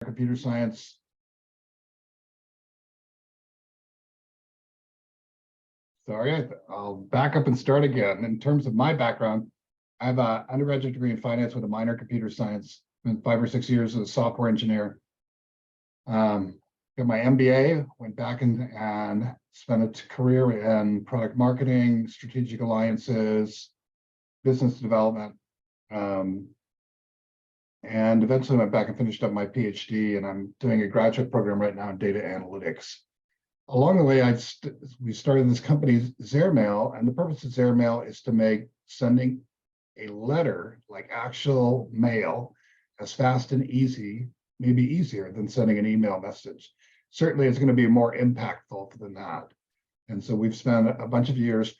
computer science. Sorry, I'll back up and start again. In terms of my background, I have an undergraduate degree in finance with a minor in computer science. Spent 5 or 6 years as a software engineer. Got my MBA, went back and spent a career in product marketing, strategic alliances, business development, and eventually went back and finished up my PhD, and I'm doing a graduate program right now in data analytics. Along the way, we started this company, Zairmail, and the purpose of Zairmail is to make sending a letter, like actual mail, as fast and easy, maybe easier than sending an email message. Certainly, it's going to be more impactful than that. And so we've spent a bunch of years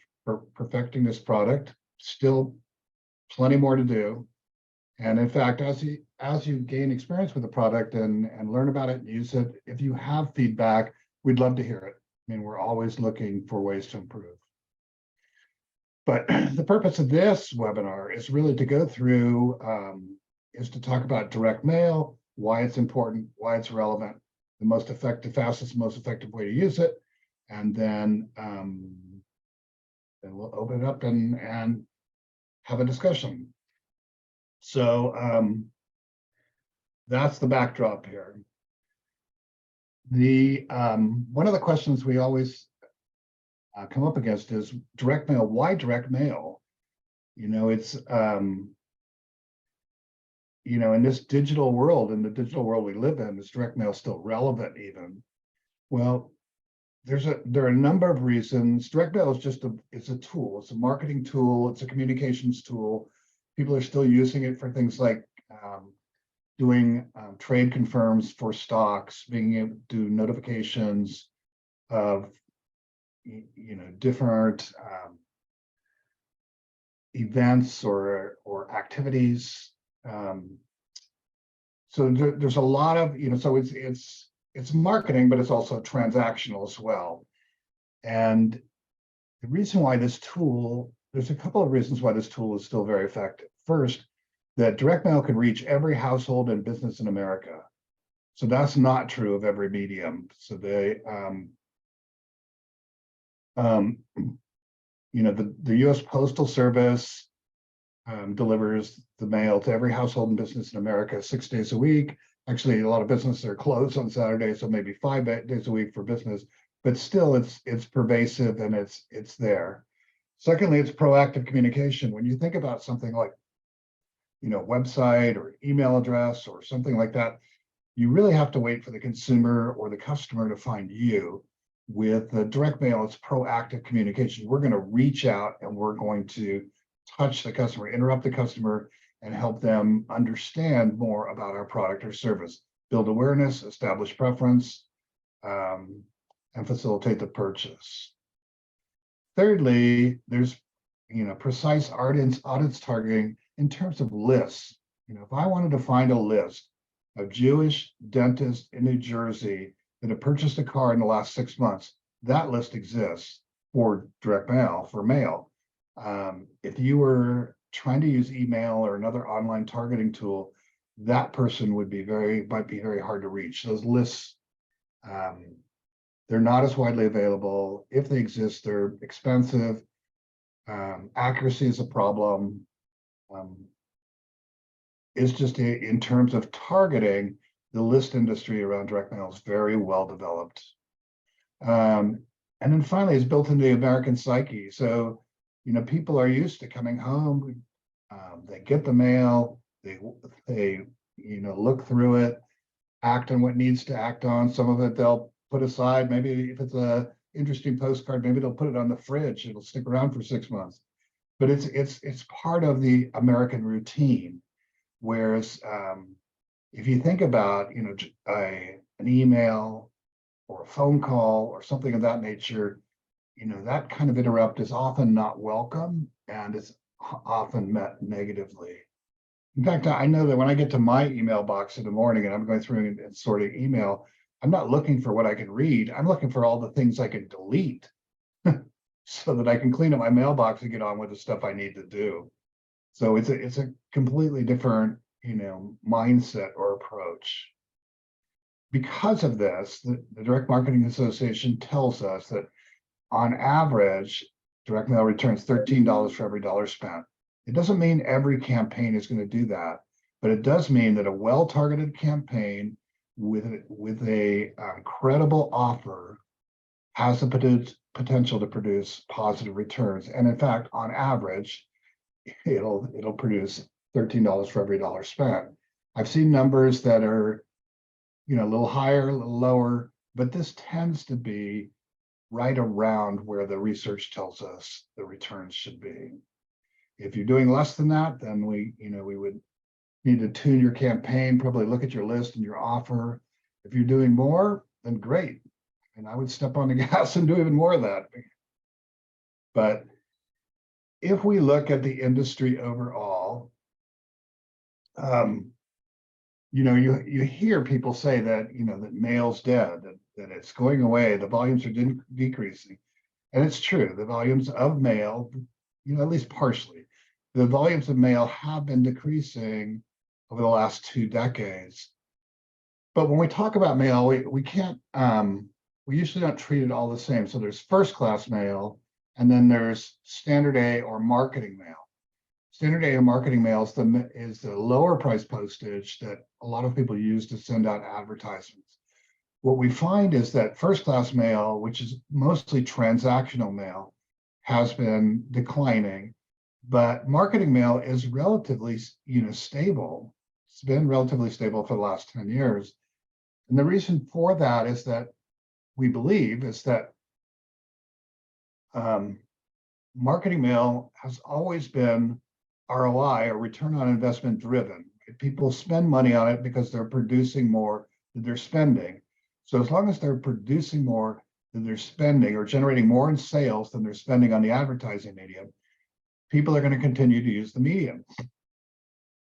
perfecting this product, still plenty more to do. And in fact, as you gain experience with the product and learn about it and use it, if you have feedback, we'd love to hear it. I mean, we're always looking for ways to improve. But the purpose of this webinar is really to go through, is to talk about direct mail, why it's important, why it's relevant, the most effective, fastest, most effective way to use it. And then we'll open it up and have a discussion. So that's the backdrop here. One of the questions we always come up against is direct mail. Why direct mail? You know, it's you know, in this digital world, in the digital world we live in, is direct mail still relevant even? Well, there are a number of reasons. Direct mail is just it's a tool. It's a marketing tool. It's a communications tool. People are still using it for things like doing trade confirms for stocks, being able to do notifications of different events or activities. So there's a lot of so it's marketing, but it's also transactional as well. And the reason why this tool, there's a couple of reasons why this tool is still very effective. First, that direct mail can reach every household and business in America. So that's not true of every medium. So they, the U.S. Postal Service delivers the mail to every household and business in America 6 days a week. Actually, a lot of businesses are closed on Saturday, so maybe 5 days a week for business. But still, it's pervasive and it's there. Secondly, it's proactive communication. When you think about something like website or email address or something like that, you really have to wait for the consumer or the customer to find you. With the direct mail, it's proactive communication. We're going to reach out and we're going to touch the customer, interrupt the customer, and help them understand more about our product or service, build awareness, establish preference, and facilitate the purchase. Thirdly, there's precise audience targeting in terms of lists. If I wanted to find a list of Jewish dentists in New Jersey that have purchased a car in the last 6 months, that list exists for direct mail, for mail. If you were trying to use email or another online targeting tool, that person might be very hard to reach. Those lists, they're not as widely available. If they exist, they're expensive. Accuracy is a problem. It's just in terms of targeting, the list industry around direct mail is very well developed. And then finally, it's built into the American psyche. So, people are used to coming home. They get the mail. They look through it, act on what needs to act on. Some of it they'll put aside. Maybe if it's a interesting postcard, maybe they'll put it on the fridge. It'll stick around for 6 months. But it's part of the American routine. Whereas if you think about an email or a phone call or something of that nature, that kind of interrupt is often not welcome and it's often met negatively. In fact, I know that when I get to my email box in the morning and I'm going through and sorting email, I'm not looking for what I can read. I'm looking for all the things I can delete so that I can clean up my mailbox and get on with the stuff I need to do. So it's a completely different, mindset or approach. because of this, the Direct Marketing Association tells us that on average, direct mail returns $13 for every dollar spent. It doesn't mean every campaign is going to do that, but it does mean that a well-targeted campaign with a credible offer has the potential to produce positive returns. And in fact, on average, it'll produce $13 for every dollar spent. I've seen numbers that are, a little higher, a little lower, but this tends to be right around where the research tells us the returns should be. If you're doing less than that, then we would need to tune your campaign, probably look at your list and your offer. If you're doing more, then great. And I would step on the gas and do even more of that. But if we look at the industry overall, you hear people say that, that mail's dead, that it's going away, the volumes are decreasing. And it's true, the volumes of mail, at least partially, the volumes of mail have been decreasing over the last 2 decades. But when we talk about mail, we can't, we usually don't treat it all the same. So there's first class mail, and then there's standard A or marketing mail. Standard A or marketing mail is the lower price postage that a lot of people use to send out advertisements. What we find is that first class mail, which is mostly transactional mail, has been declining, but marketing mail is relatively, stable. It's been relatively stable for the last 10 years. And the reason for that is that we believe is that marketing mail has always been ROI, or return on investment driven. People spend money on it because they're producing more than they're spending. So as long as they're producing more than they're spending, or generating more in sales than they're spending on the advertising medium, people are going to continue to use the medium.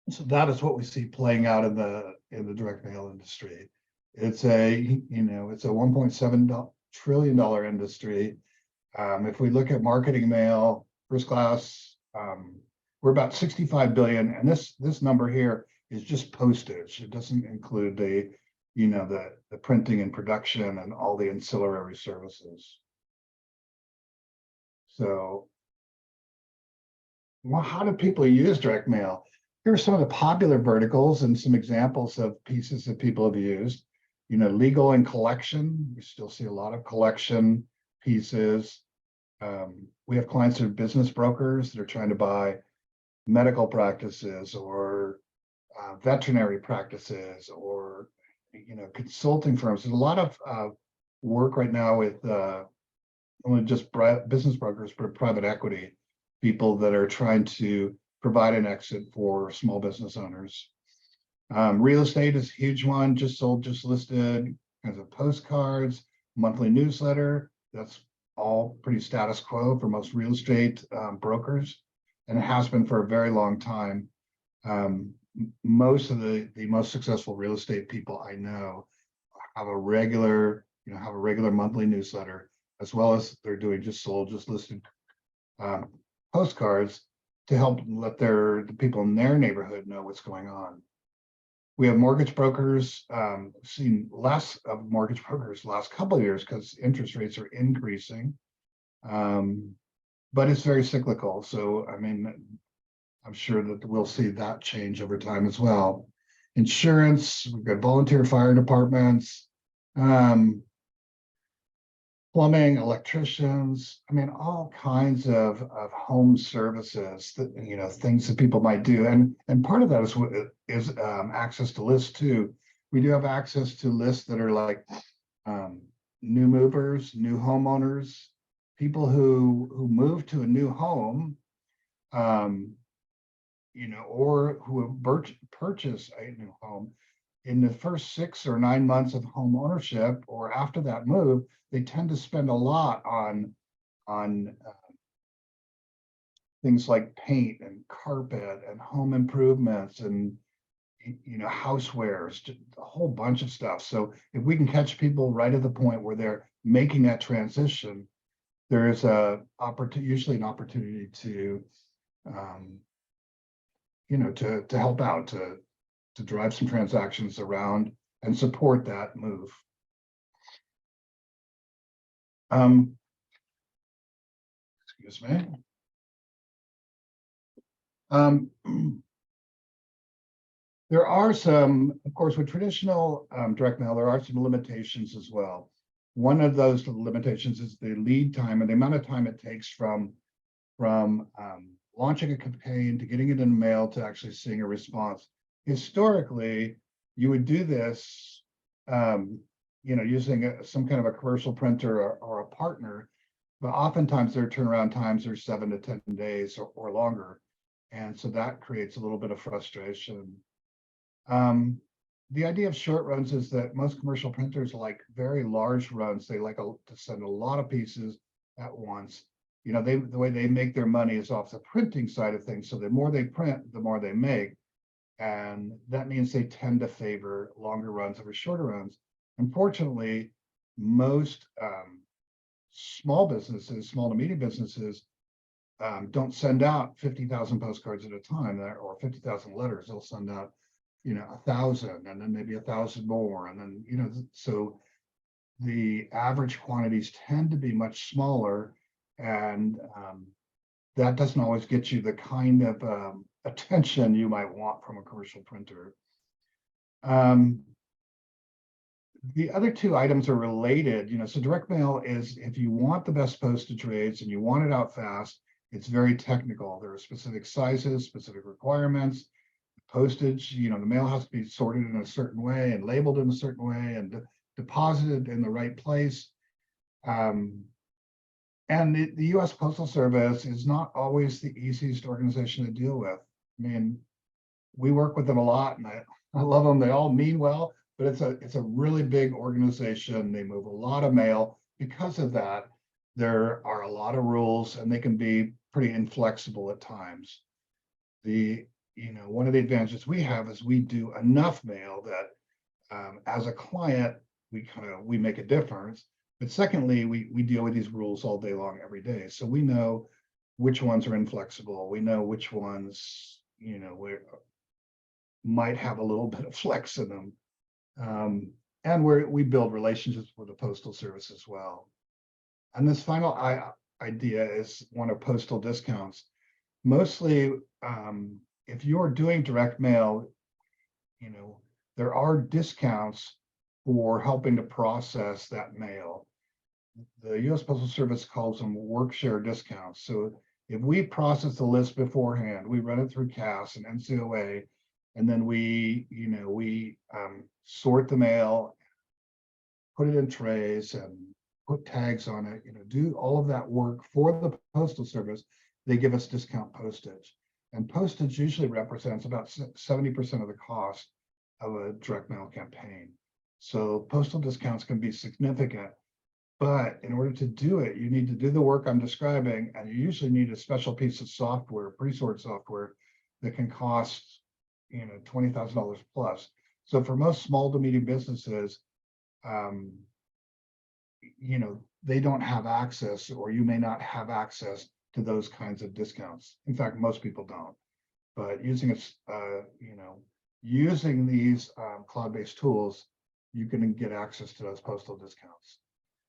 So that is what we see playing out in the direct mail industry. It's a $1.7 trillion industry. If we look at marketing mail, first class, we're about 65 billion, and this number here is just postage. It doesn't include the printing and production and all the ancillary services. So, well, how do people use direct mail? Here are some of the popular verticals and some examples of pieces that people have used. Legal and collection. We still see a lot of collection pieces. We have clients that are business brokers that are trying to buy medical practices or veterinary practices, or consulting firms. There's a lot of work right now with only just business brokers, but private equity people that are trying to provide an exit for small business owners. Real estate is a huge one. Just sold, just listed, kinds of postcards, monthly newsletter. That's all pretty status quo for most real estate brokers, and it has been for a very long time. Most of the most successful real estate people I know have a regular monthly newsletter, as well as they're doing just sold, just listed postcards to help let the people in their neighborhood know what's going on. We have mortgage brokers. Seen less of mortgage brokers the last couple of years because interest rates are increasing, but it's very cyclical. So, I'm sure that we'll see that change over time as well. Insurance, we've got volunteer fire departments, plumbing, electricians, all kinds of home services that, things that people might do. And part of that is access to lists too. We do have access to lists that are like new movers, new homeowners, people who move to a new home, or who have purchased a new home. In the first 6 or 9 months of home ownership, or after that move, they tend to spend a lot on things like paint and carpet and home improvements and housewares, a whole bunch of stuff. So if we can catch people right at the point where they're making that transition, there is usually an opportunity to to help out, to drive some transactions around and support that move. Excuse me. There are some, of course, with traditional direct mail, there are some limitations as well. One of those limitations is the lead time and the amount of time it takes from launching a campaign to getting it in the mail to actually seeing a response. Historically, you would do this, using some kind of a commercial printer or a partner, but oftentimes their turnaround times are 7 to 10 days or longer. And so that creates a little bit of frustration. The idea of short runs is that most commercial printers like very large runs. They like to send a lot of pieces at once. The way they make their money is off the printing side of things. So the more they print, the more they make. And that means they tend to favor longer runs over shorter runs. Unfortunately, most small businesses, small to medium businesses, don't send out 50,000 postcards at a time or 50,000 letters. They'll send out 1,000 and then maybe 1,000 more. And then, so the average quantities tend to be much smaller, and that doesn't always get you the kind of attention you might want from a commercial printer. The other two items are related, so direct mail is, if you want the best postage rates and you want it out fast, it's very technical. There are specific sizes, specific requirements. Postage, the mail has to be sorted in a certain way and labeled in a certain way and deposited in the right place. And the U.S. Postal Service is not always the easiest organization to deal with. I mean, we work with them a lot, and I love them. They all mean well, but it's a really big organization. They move a lot of mail. Because of that, there are a lot of rules, and they can be pretty inflexible at times. One of the advantages we have is we do enough mail that as a client, we make a difference. But secondly, we deal with these rules all day long, every day. So we know which ones are inflexible. We know which ones, might have a little bit of flex in them. And we build relationships with the Postal Service as well. And this final idea is one of postal discounts. Mostly, if you're doing direct mail, there are discounts for helping to process that mail. The U.S. Postal Service calls them work share discounts. So if we process the list beforehand, we run it through CAS and NCOA, and then we sort the mail, put it in trays and put tags on it, do all of that work for the Postal Service, they give us discount postage. And postage usually represents about 70% of the cost of a direct mail campaign. So postal discounts can be significant, but in order to do it, you need to do the work I'm describing, and you usually need a special piece of software, pre-sort software, that can cost, $20,000 plus. So for most small to medium businesses, they don't have access, or you may not have access to those kinds of discounts. In fact, most people don't. But using using these cloud-based tools, you can get access to those postal discounts.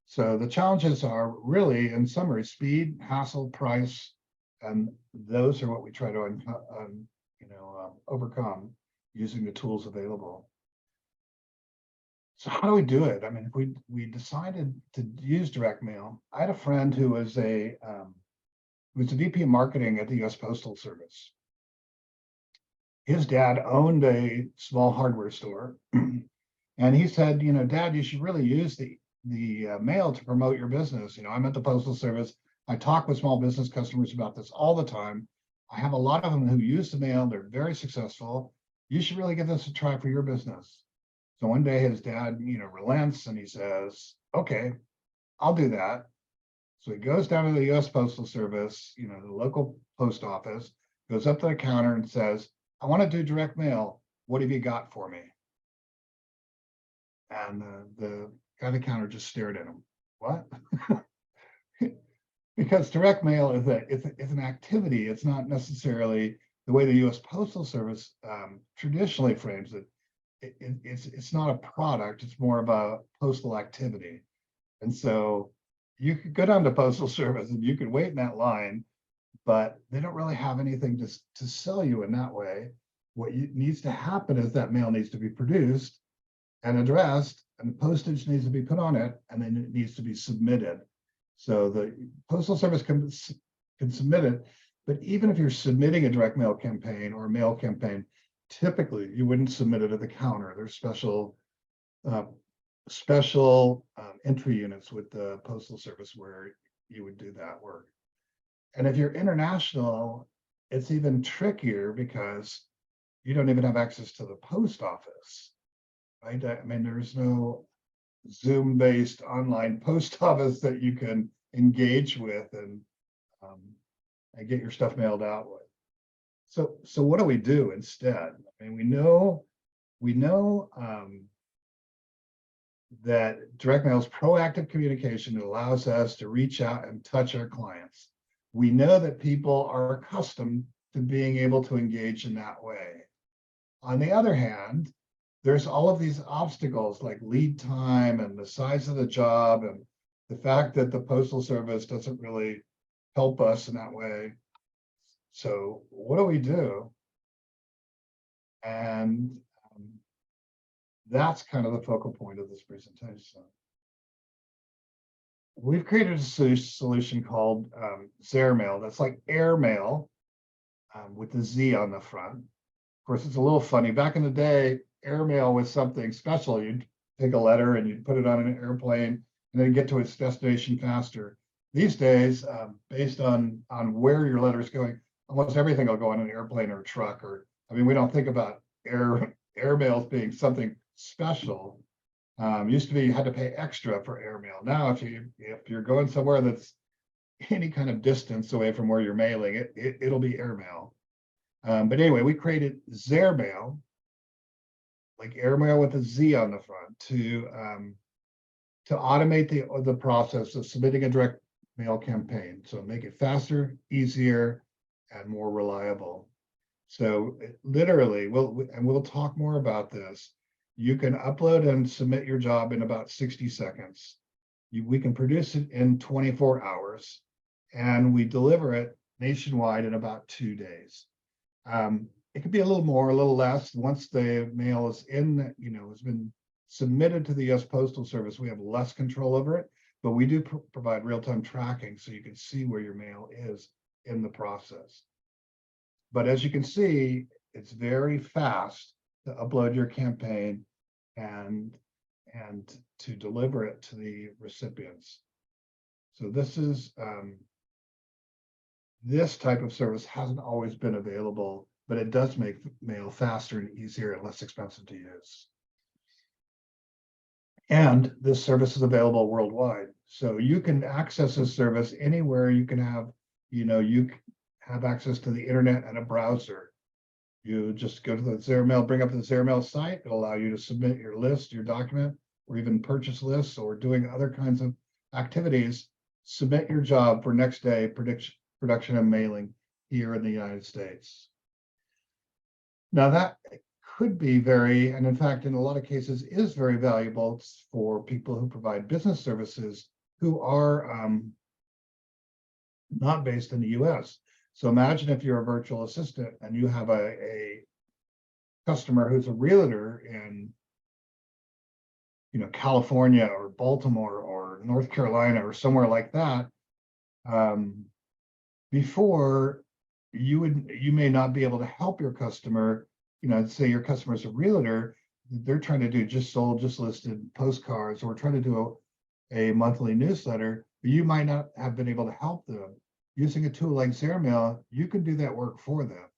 So the challenges are really, in summary, speed, hassle, price, and those are what we try to overcome using the tools available. So how do we do it? I mean, if we decided to use direct mail, I had a friend who was a VP of marketing at the U.S. Postal Service. His dad owned a small hardware store, and he said, Dad, you should really use the mail to promote your business. I'm at the Postal Service. I talk with small business customers about this all the time. I have a lot of them who use the mail. They're very successful. You should really give this a try for your business. So one day his dad, relents, and he says, okay, I'll do that. So he goes down to the U.S. Postal Service, the local post office, goes up to the counter and says, I want to do direct mail. What have you got for me? And the guy at the counter just stared at him. What? Because direct mail is an activity. It's not necessarily the way the U.S. Postal Service traditionally frames it. it's not a product, it's more of a postal activity. And so you could go down to Postal Service and you could wait in that line, but they don't really have anything to sell you in that way. What needs to happen is that mail needs to be produced and addressed, and postage needs to be put on it, and then it needs to be submitted. So the Postal Service can submit it, but even if you're submitting a direct mail campaign or a mail campaign, typically you wouldn't submit it at the counter. There's special entry units with the Postal Service where you would do that work. And if you're international, it's even trickier because you don't even have access to the post office, right? I mean, there's no Zoom-based online post office that you can engage with and get your stuff mailed out with. So what do we do instead? I mean, we know that direct mail is proactive communication that allows us to reach out and touch our clients. We know that people are accustomed to being able to engage in that way. On the other hand, there's all of these obstacles like lead time and the size of the job and the fact that the Postal Service doesn't really help us in that way. So what do we do? And that's kind of the focal point of this presentation. We've created a solution called Zairmail. That's like airmail with the Z on the front. Of course, it's a little funny. Back in the day, airmail was something special. You'd take a letter and you'd put it on an airplane and then get to its destination faster. These days, based on where your letter is going, almost everything will go on an airplane or a truck. Or, I mean, we don't think about airmails being something special. Used to be you had to pay extra for airmail. Now, if you're going somewhere that's any kind of distance away from where you're mailing, it'll be airmail. But anyway, we created Zairmail, like airmail with a Z on the front, to automate the process of submitting a direct mail campaign. So make it faster, easier, and more reliable. So literally, we'll talk more about this. You can upload and submit your job in about 60 seconds. We can produce it in 24 hours, and we deliver it nationwide in about 2 days. It could be a little more, a little less. Once the mail is in, has been submitted to the U.S. Postal Service, we have less control over it, but we do provide real-time tracking so you can see where your mail is in the process. But as you can see, it's very fast to upload your campaign and to deliver it to the recipients. So this type of service hasn't always been available, but it does make mail faster and easier and less expensive to use. And this service is available worldwide. So you can access this service anywhere. You can have, you have access to the internet and a browser. You just go to the Zairmail, bring up the Zairmail site. It'll allow you to submit your list, your document, or even purchase lists or doing other kinds of activities. Submit your job for next day production and mailing here in the United States. Now that could be and in fact, in a lot of cases is very valuable for people who provide business services who are not based in the US. So imagine if you're a virtual assistant and you have a customer who's a realtor in California or Baltimore or North Carolina or somewhere like that. Before you may not be able to help your customer, say your customer is a realtor, they're trying to do just sold, just listed postcards, or trying to do a monthly newsletter, but you might not have been able to help them. Using a tool like Zairmail, you can do that work for them.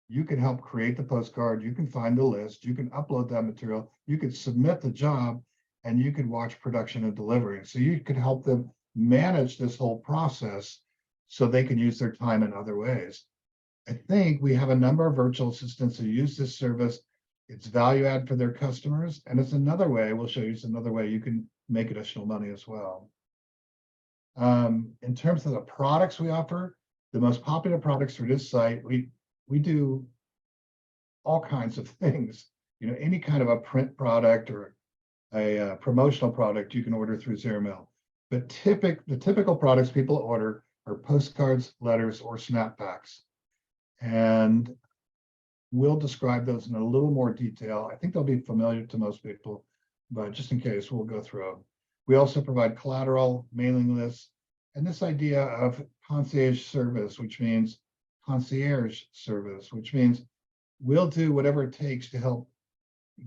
You can help create the postcard, you can find the list, you can upload that material, you could submit the job, and you could watch production and delivery. So you could help them manage this whole process so they can use their time in other ways. I think we have a number of virtual assistants who use this service. It's value add for their customers, and it's another way, we'll show you another way you can make additional money as well. In terms of the products we offer, the most popular products for this site, we do all kinds of things. any kind of a print product or a promotional product you can order through Zairmail. But the typical products people order are postcards, letters, or snapbacks. And we'll describe those in a little more detail. I think they'll be familiar to most people, but just in case, we'll go through them. We also provide collateral, mailing lists, and this idea of concierge service, which means we'll do whatever it takes to help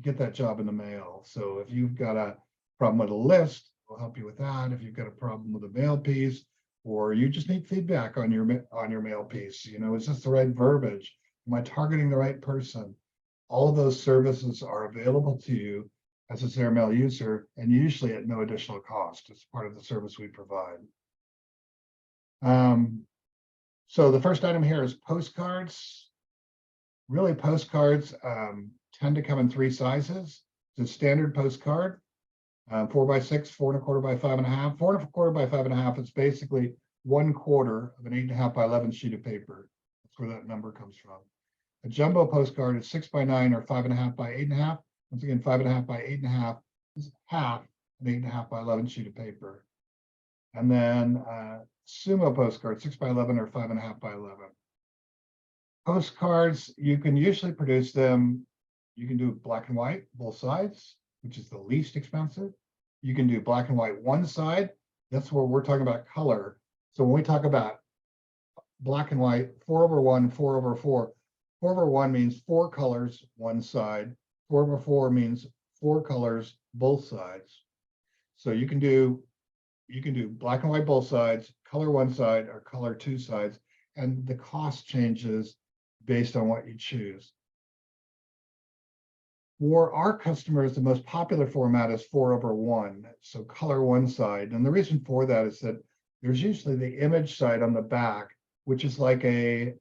get that job in the mail. So if you've got a problem with a list, we'll help you with that. If you've got a problem with a mail piece, or you just need feedback on your mail piece, is this the right verbiage? Am I targeting the right person? All of those services are available to you as a Zairmail user, and usually at no additional cost. It's part of the service we provide. So the first item here is postcards. Really, postcards tend to come in 3 sizes. The standard postcard, 4x6, 4¼ by 5½. 4¼ by 5½ is basically 1/4 of an 8½ by 11 sheet of paper. That's where that number comes from. A jumbo postcard is 6x9 or 5½ by 8½. Once again, 5½ by 8½ is half an 8½ by 11 sheet of paper. And then sumo postcard, 6x11 or 5½ by 11. Postcards, you can usually produce them. You can do black and white, both sides, which is the least expensive. You can do black and white one side. That's where we're talking about color. So when we talk about black and white, 4/1, 4/4. 4/1 means 4 colors, one side. 4/4 means 4 colors, both sides. So you can do black and white both sides, color one side, or color 2 sides, and the cost changes based on what you choose. For our customers, the most popular format is 4/1, so color one side. And the reason for that is that there's usually the image side on the back, which is like a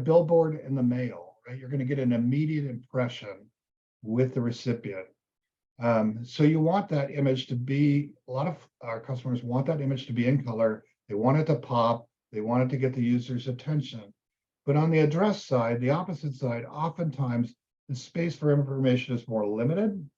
billboard in the mail, right? You're going to get an immediate impression with the recipient. So you want that image to be, a lot of our customers want that image to be in color. They want it to pop. They want it to get the user's attention. But on the address side, the opposite side, oftentimes the space for information is more limited.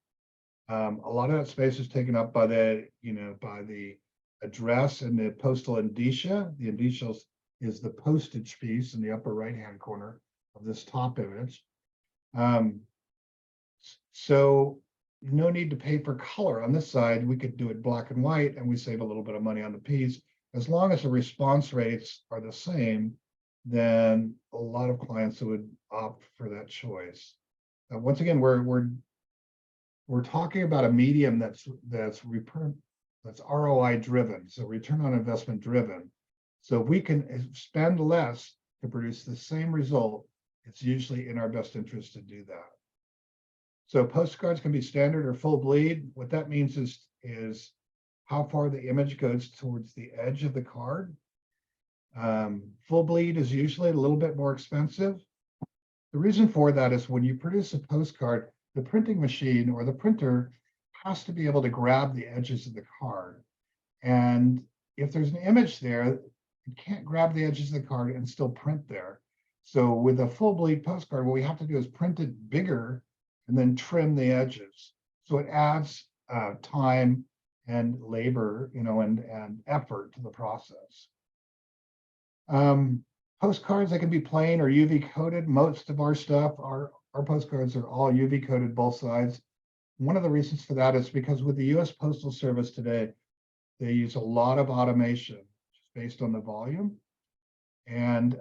A lot of that space is taken up by the address and the postal indicia. The indicia is the postage piece in the upper right-hand corner of this top image. So no need to pay for color on this side. We could do it black and white, and we save a little bit of money on the piece. As long as the response rates are the same, then a lot of clients would opt for that choice. Once again, we're talking about a medium that's ROI driven, so return on investment driven. So if we can spend less to produce the same result, it's usually in our best interest to do that. So postcards can be standard or full bleed. What that means is how far the image goes towards the edge of the card. Full bleed is usually a little bit more expensive. The reason for that is when you produce a postcard, the printing machine or the printer has to be able to grab the edges of the card. And if there's an image there, it can't grab the edges of the card and still print there. So with a full bleed postcard, what we have to do is print it bigger and then trim the edges. So it adds time and labor, and effort to the process. Postcards, they can be plain or UV coated. Most of our stuff, our postcards are all UV coated both sides. One of the reasons for that is because with the US Postal Service today, they use a lot of automation just based on the volume. And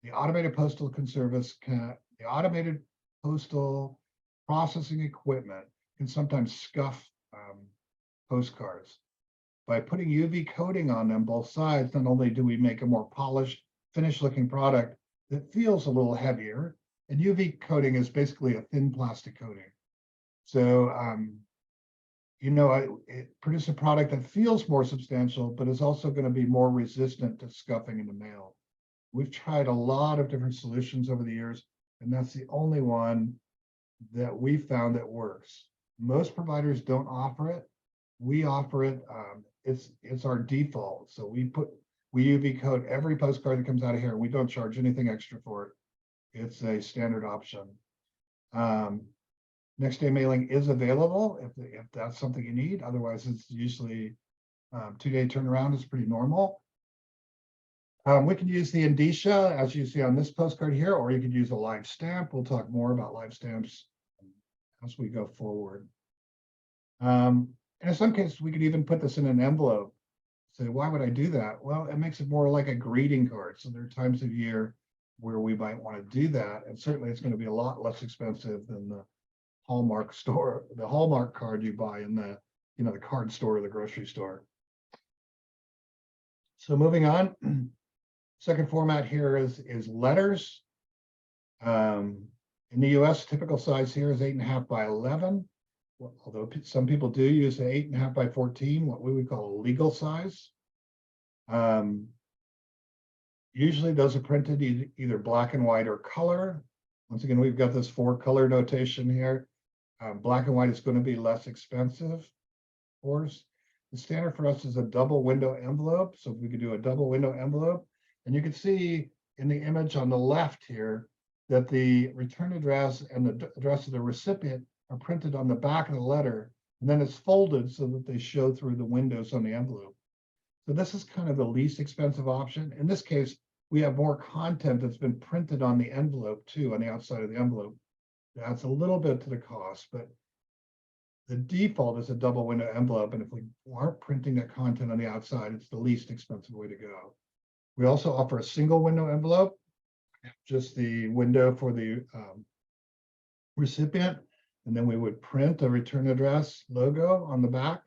the automated postal the automated postal processing equipment can sometimes scuff postcards. By putting UV coating on them both sides, not only do we make a more polished, finished looking product that feels a little heavier, and UV coating is basically a thin plastic coating. So, it produces a product that feels more substantial, but is also going to be more resistant to scuffing in the mail. We've tried a lot of different solutions over the years, and that's the only one that we found that works. Most providers don't offer it. We offer it. It's our default. So we UV coat every postcard that comes out of here. We don't charge anything extra for it. It's a standard option. Next day mailing is available if that's something you need. Otherwise, it's usually 2-day turnaround is pretty normal. We can use the indicia as you see on this postcard here, or you could use a live stamp. We'll talk more about live stamps as we go forward. And in some cases, we could even put this in an envelope. So why would I do that? Well, it makes it more like a greeting card. So there are times of year where we might want to do that. And certainly it's going to be a lot less expensive than the Hallmark store, the Hallmark card you buy in the, the card store or the grocery store. So moving on, second format here is letters. In the US, typical size here is 8.5 by 11. Although some people do use an 8.5 by 14, what we would call a legal size. Usually those are printed either black and white or color. Once again, we've got this 4-color notation here. Black and white is going to be less expensive, of course. The standard for us is a double window envelope. So if we could do a double window envelope, and you can see in the image on the left here that the return address and the address of the recipient are printed on the back of the letter, and then it's folded so that they show through the windows on the envelope. So this is kind of the least expensive option. In this case, we have more content that's been printed on the envelope too, on the outside of the envelope. That's a little bit to the cost, but the default is a double window envelope. And if we aren't printing that content on the outside, it's the least expensive way to go. We also offer a single window envelope, just the window for the recipient. And then we would print a return address logo on the back,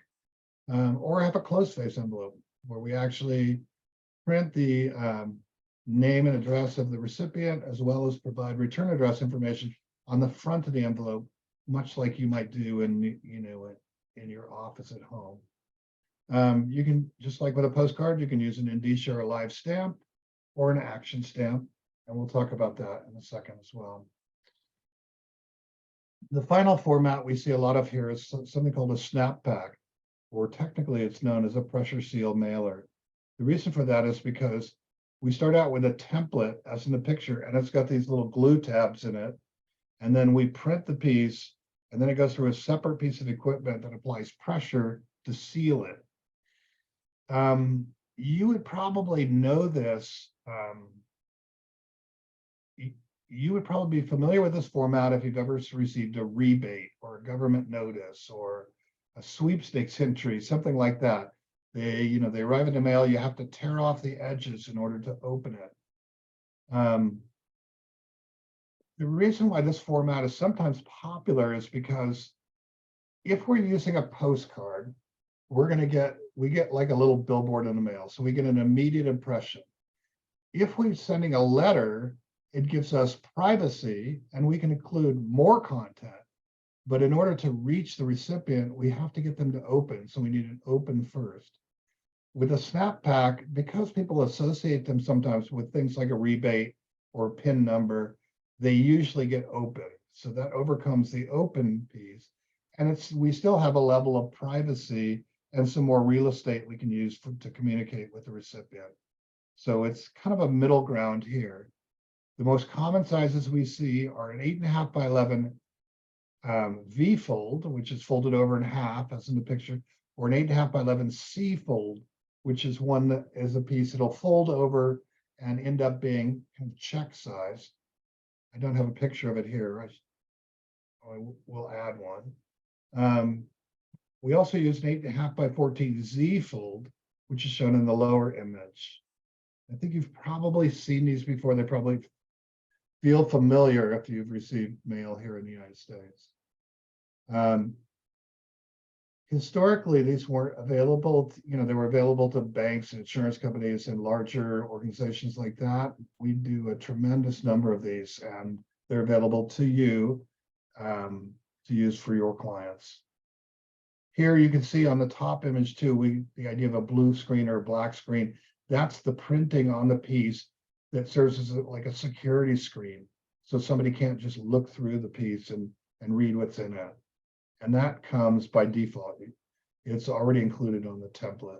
or have a closed face envelope where we actually print the name and address of the recipient, as well as provide return address information on the front of the envelope, much like you might do in your office at home. You can, just like with a postcard, you can use an indicia or a live stamp or an action stamp, and we'll talk about that in a second as well. The final format we see a lot of here is something called a snap pack, or technically it's known as a pressure seal mailer. The reason for that is because we start out with a template, as in the picture, and it's got these little glue tabs in it. And then we print the piece, and then it goes through a separate piece of equipment that applies pressure to seal it. You would probably know this. You would probably be familiar with this format if you've ever received a rebate or a government notice or a sweepstakes entry, something like that. They arrive in the mail, you have to tear off the edges in order to open it. The reason why this format is sometimes popular is because if we're using a postcard, we get like a little billboard in the mail. So we get an immediate impression. If we're sending a letter, it gives us privacy and we can include more content. But in order to reach the recipient, we have to get them to open. So we need an open first. With a snap pack, because people associate them sometimes with things like a rebate or a PIN number, they usually get open. So that overcomes the open piece. And we still have a level of privacy and some more real estate we can use to communicate with the recipient. So it's kind of a middle ground here. The most common sizes we see are an 8.5 by 11 V fold, which is folded over in half, as in the picture, or an 8.5 by 11 C fold, which is one that is a piece that'll fold over and end up being kind of check size. I don't have a picture of it here. We'll add one. We also use an 8.5 by 14 Z fold, which is shown in the lower image. I think you've probably seen these before. They probably feel familiar if you've received mail here in the United States. Historically, these weren't available. They were available to banks and insurance companies and larger organizations like that. We do a tremendous number of these, and they're available to you to use for your clients. Here you can see on the top image too, the idea of a blue screen or a black screen. That's the printing on the piece that serves as like a security screen. So somebody can't just look through the piece and read what's in it. And that comes by default. It's already included on the template.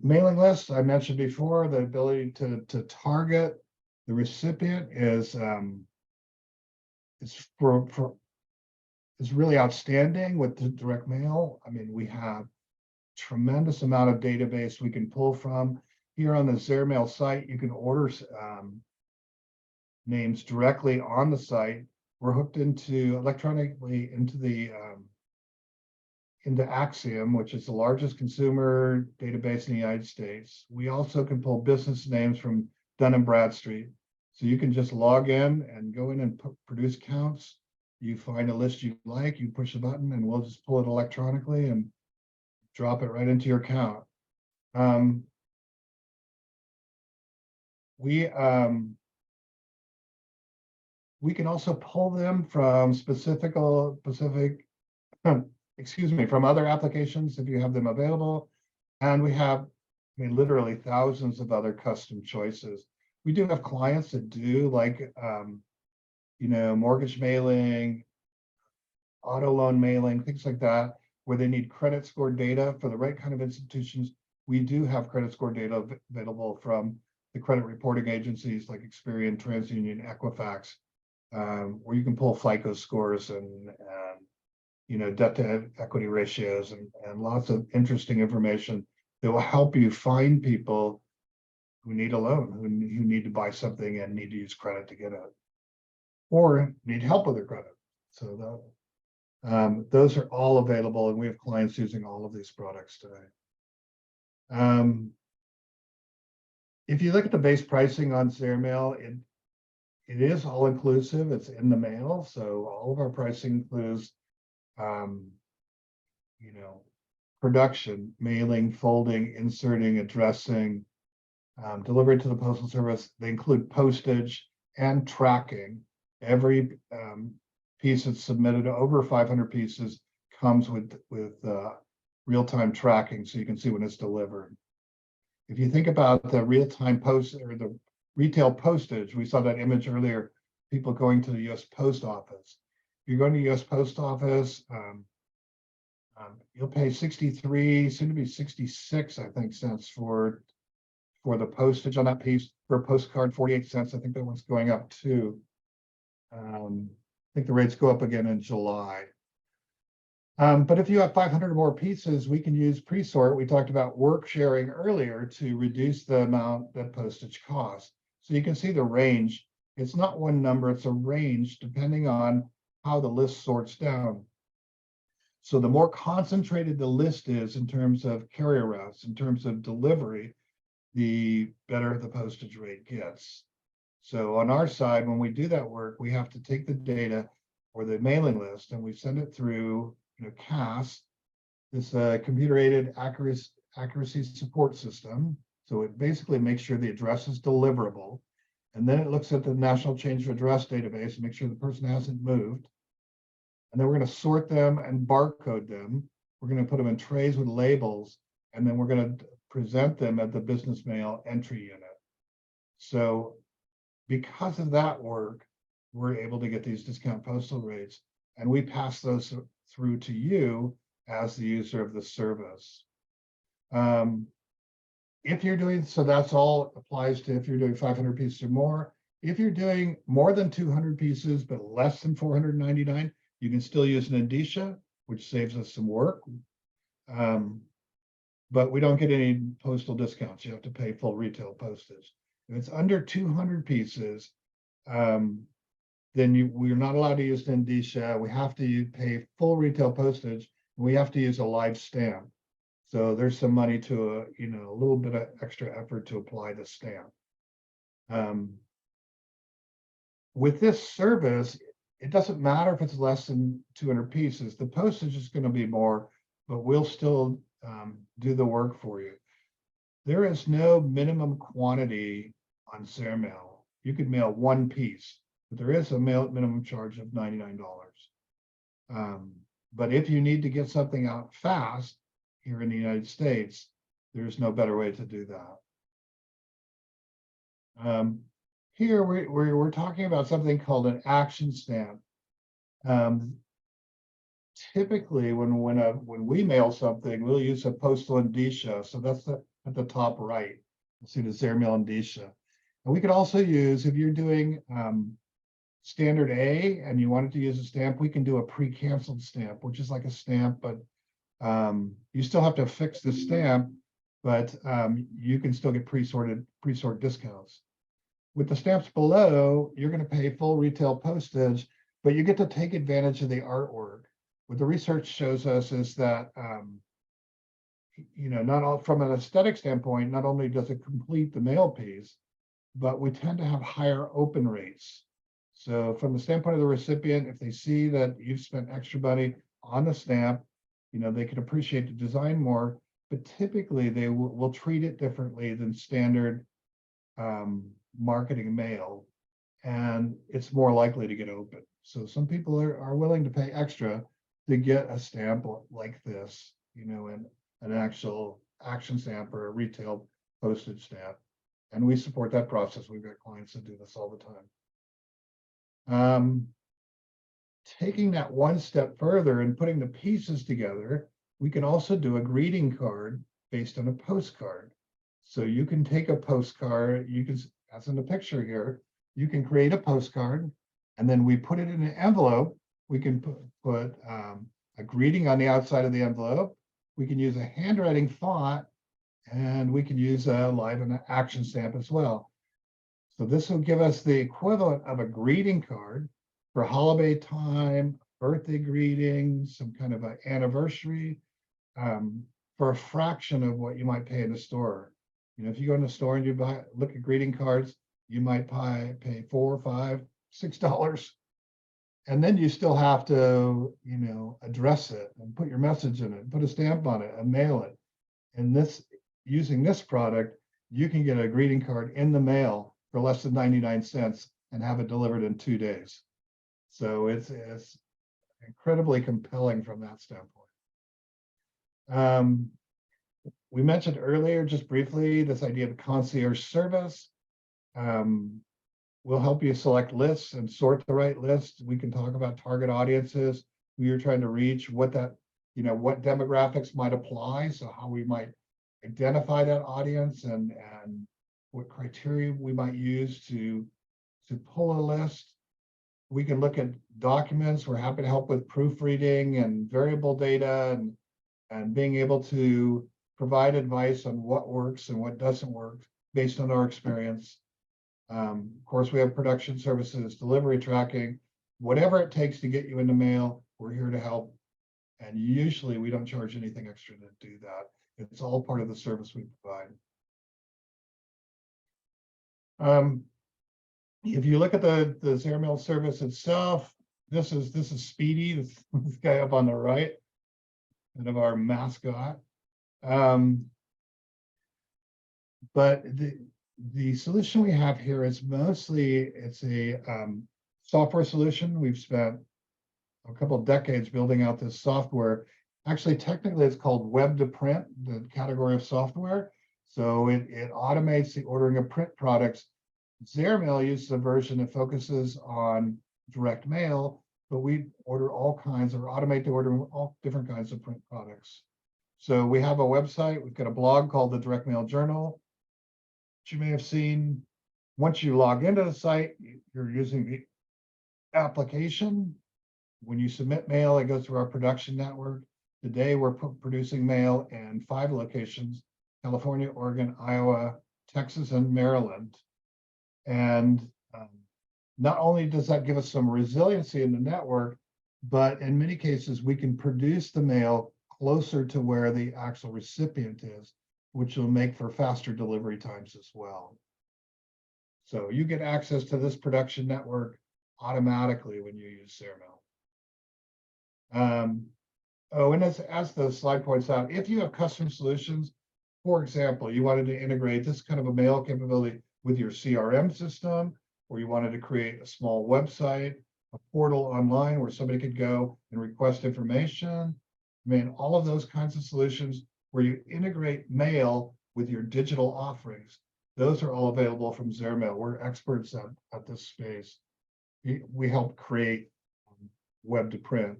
Mailing lists, I mentioned before, the ability to target the recipient is is really outstanding with the direct mail. I mean, we have tremendous amount of database we can pull from. Here on the Zairmail site, you can order names directly on the site. We're hooked into electronically into Axiom, which is the largest consumer database in the United States. We also can pull business names from Dun & Bradstreet. So you can just log in and go in and produce counts. You find a list you like, you push a button, and we'll just pull it electronically and drop it right into your account. We can also pull them from from other applications if you have them available. And we have, I mean, literally thousands of other custom choices. We do have clients that do like, mortgage mailing, auto loan mailing, things like that, where they need credit score data for the right kind of institutions. We do have credit score data available from the credit reporting agencies like Experian, TransUnion, Equifax, where you can pull FICO scores and debt to equity ratios and lots of interesting information that will help you find people who need a loan, who need to buy something and need to use credit to get it, or need help with their credit. So those are all available, and we have clients using all of these products today. If you look at the base pricing on Zairmail, it is all inclusive. It's in the mail, so all of our pricing includes production, mailing, folding, inserting, addressing, delivery to the Postal Service. They include postage and tracking. Every piece that's submitted, over 500 pieces, comes with real-time tracking, so you can see when it's delivered. If you think about the real-time post or the retail postage, we saw that image earlier, people going to the U.S. Post Office. If you're going to the U.S. Post Office, you'll pay 63, soon to be 66, I think, cents for the postage on that piece. For a postcard, 48 cents. I think that one's going up too. I think the rates go up again in July. But if you have 500 or more pieces, we can use pre-sort. We talked about work sharing earlier to reduce the amount that postage costs. So you can see the range. It's not one number, it's a range depending on how the list sorts down. So the more concentrated the list is in terms of carrier routes, in terms of delivery, the better the postage rate gets. So on our side, when we do that work, we have to take the data or the mailing list and we send it through CAS, this computer-aided accuracy support system. So it basically makes sure the address is deliverable. And then it looks at the National Change of Address database and make sure the person hasn't moved. And then we're going to sort them and barcode them. We're going to put them in trays with labels, and then we're going to present them at the business mail entry unit. So because of that work, we're able to get these discount postal rates, and we pass those through to you as the user of the service. If you're doing, so that's all applies to if you're doing 500 pieces or more. If you're doing more than 200 pieces, but less than 499, you can still use an indicia, which saves us some work. But we don't get any postal discounts. You have to pay full retail postage. If it's under 200 pieces, then we're not allowed to use an indicia. We have to pay full retail postage, and we have to use a live stamp. So there's some money to a little bit of extra effort to apply the stamp. With this service, it doesn't matter if it's less than 200 pieces. The postage is going to be more, but we'll still do the work for you. There is no minimum quantity on Zairmail. You could mail one piece, but there is a minimum charge of $99. But if you need to get something out fast here in the United States, there's no better way to do that. Here we're talking about something called an action stamp. Typically, when we mail something, we'll use a postal indicia. So that's at the top right. You'll see the Zairmail indicia. And we could also use, if you're doing standard A and you wanted to use a stamp, we can do a pre-canceled stamp, which is like a stamp, but you still have to fix the stamp, but you can still get pre-sort discounts. With the stamps below, you're going to pay full retail postage, but you get to take advantage of the artwork. What the research shows us is that, not all from an aesthetic standpoint, not only does it complete the mail piece, but we tend to have higher open rates. So from the standpoint of the recipient, if they see that you've spent extra money on the stamp, they can appreciate the design more, but typically they will treat it differently than standard marketing mail, and it's more likely to get open. So some people are willing to pay extra to get a stamp like this, and an actual action stamp or a retail postage stamp. And we support that process. We've got clients that do this all the time. Taking that one step further and putting the pieces together, we can also do a greeting card based on a postcard. So you can take a postcard, as in the picture here, you can create a postcard, and then we put it in an envelope. We can put a greeting on the outside of the envelope. We can use a handwriting font, and we can use a live and action stamp as well. So this will give us the equivalent of a greeting card for holiday time, birthday greetings, some kind of an anniversary, for a fraction of what you might pay in the store. If you go in the store and you look at greeting cards, you might pay $4, $5, $6, and then you still have to, address it and put your message in it, put a stamp on it, and mail it. And using this product, you can get a greeting card in the mail for less than 99 cents and have it delivered in 2 days. So it's incredibly compelling from that standpoint. We mentioned earlier, just briefly, this idea of concierge service. We'll help you select lists and sort the right list. We can talk about target audiences who you're trying to reach, what demographics might apply, so how we might identify that audience and what criteria we might use to pull a list. We can look at documents. We're happy to help with proofreading and variable data and being able to provide advice on what works and what doesn't work based on our experience. Of course, we have production services, delivery tracking, whatever it takes to get you in the mail, we're here to help. And usually we don't charge anything extra to do that. It's all part of the service we provide. If you look at the Zairmail service itself, this is Speedy, this guy up on the right, kind of our mascot. But the solution we have here is it's a software solution. We've spent a couple of decades building out this software. Actually, technically, it's called web to print, the category of software. So it automates the ordering of print products. Zairmail uses a version that focuses on direct mail, but we automate the ordering of all different kinds of print products. So we have a website. We've got a blog called the Direct Mail Journal, which you may have seen. Once you log into the site, you're using the application. When you submit mail, it goes through our production network. Today, we're producing mail in 5 locations: California, Oregon, Iowa, Texas, and Maryland. And not only does that give us some resiliency in the network, but in many cases, we can produce the mail closer to where the actual recipient is, which will make for faster delivery times as well. So you get access to this production network automatically when you use Zairmail. And as the slide points out, if you have custom solutions, for example, you wanted to integrate this kind of a mail capability with your CRM system, or you wanted to create a small website, a portal online where somebody could go and request information. All of those kinds of solutions where you integrate mail with your digital offerings, those are all available from Zairmail. We're experts at this space. We helped create web to print.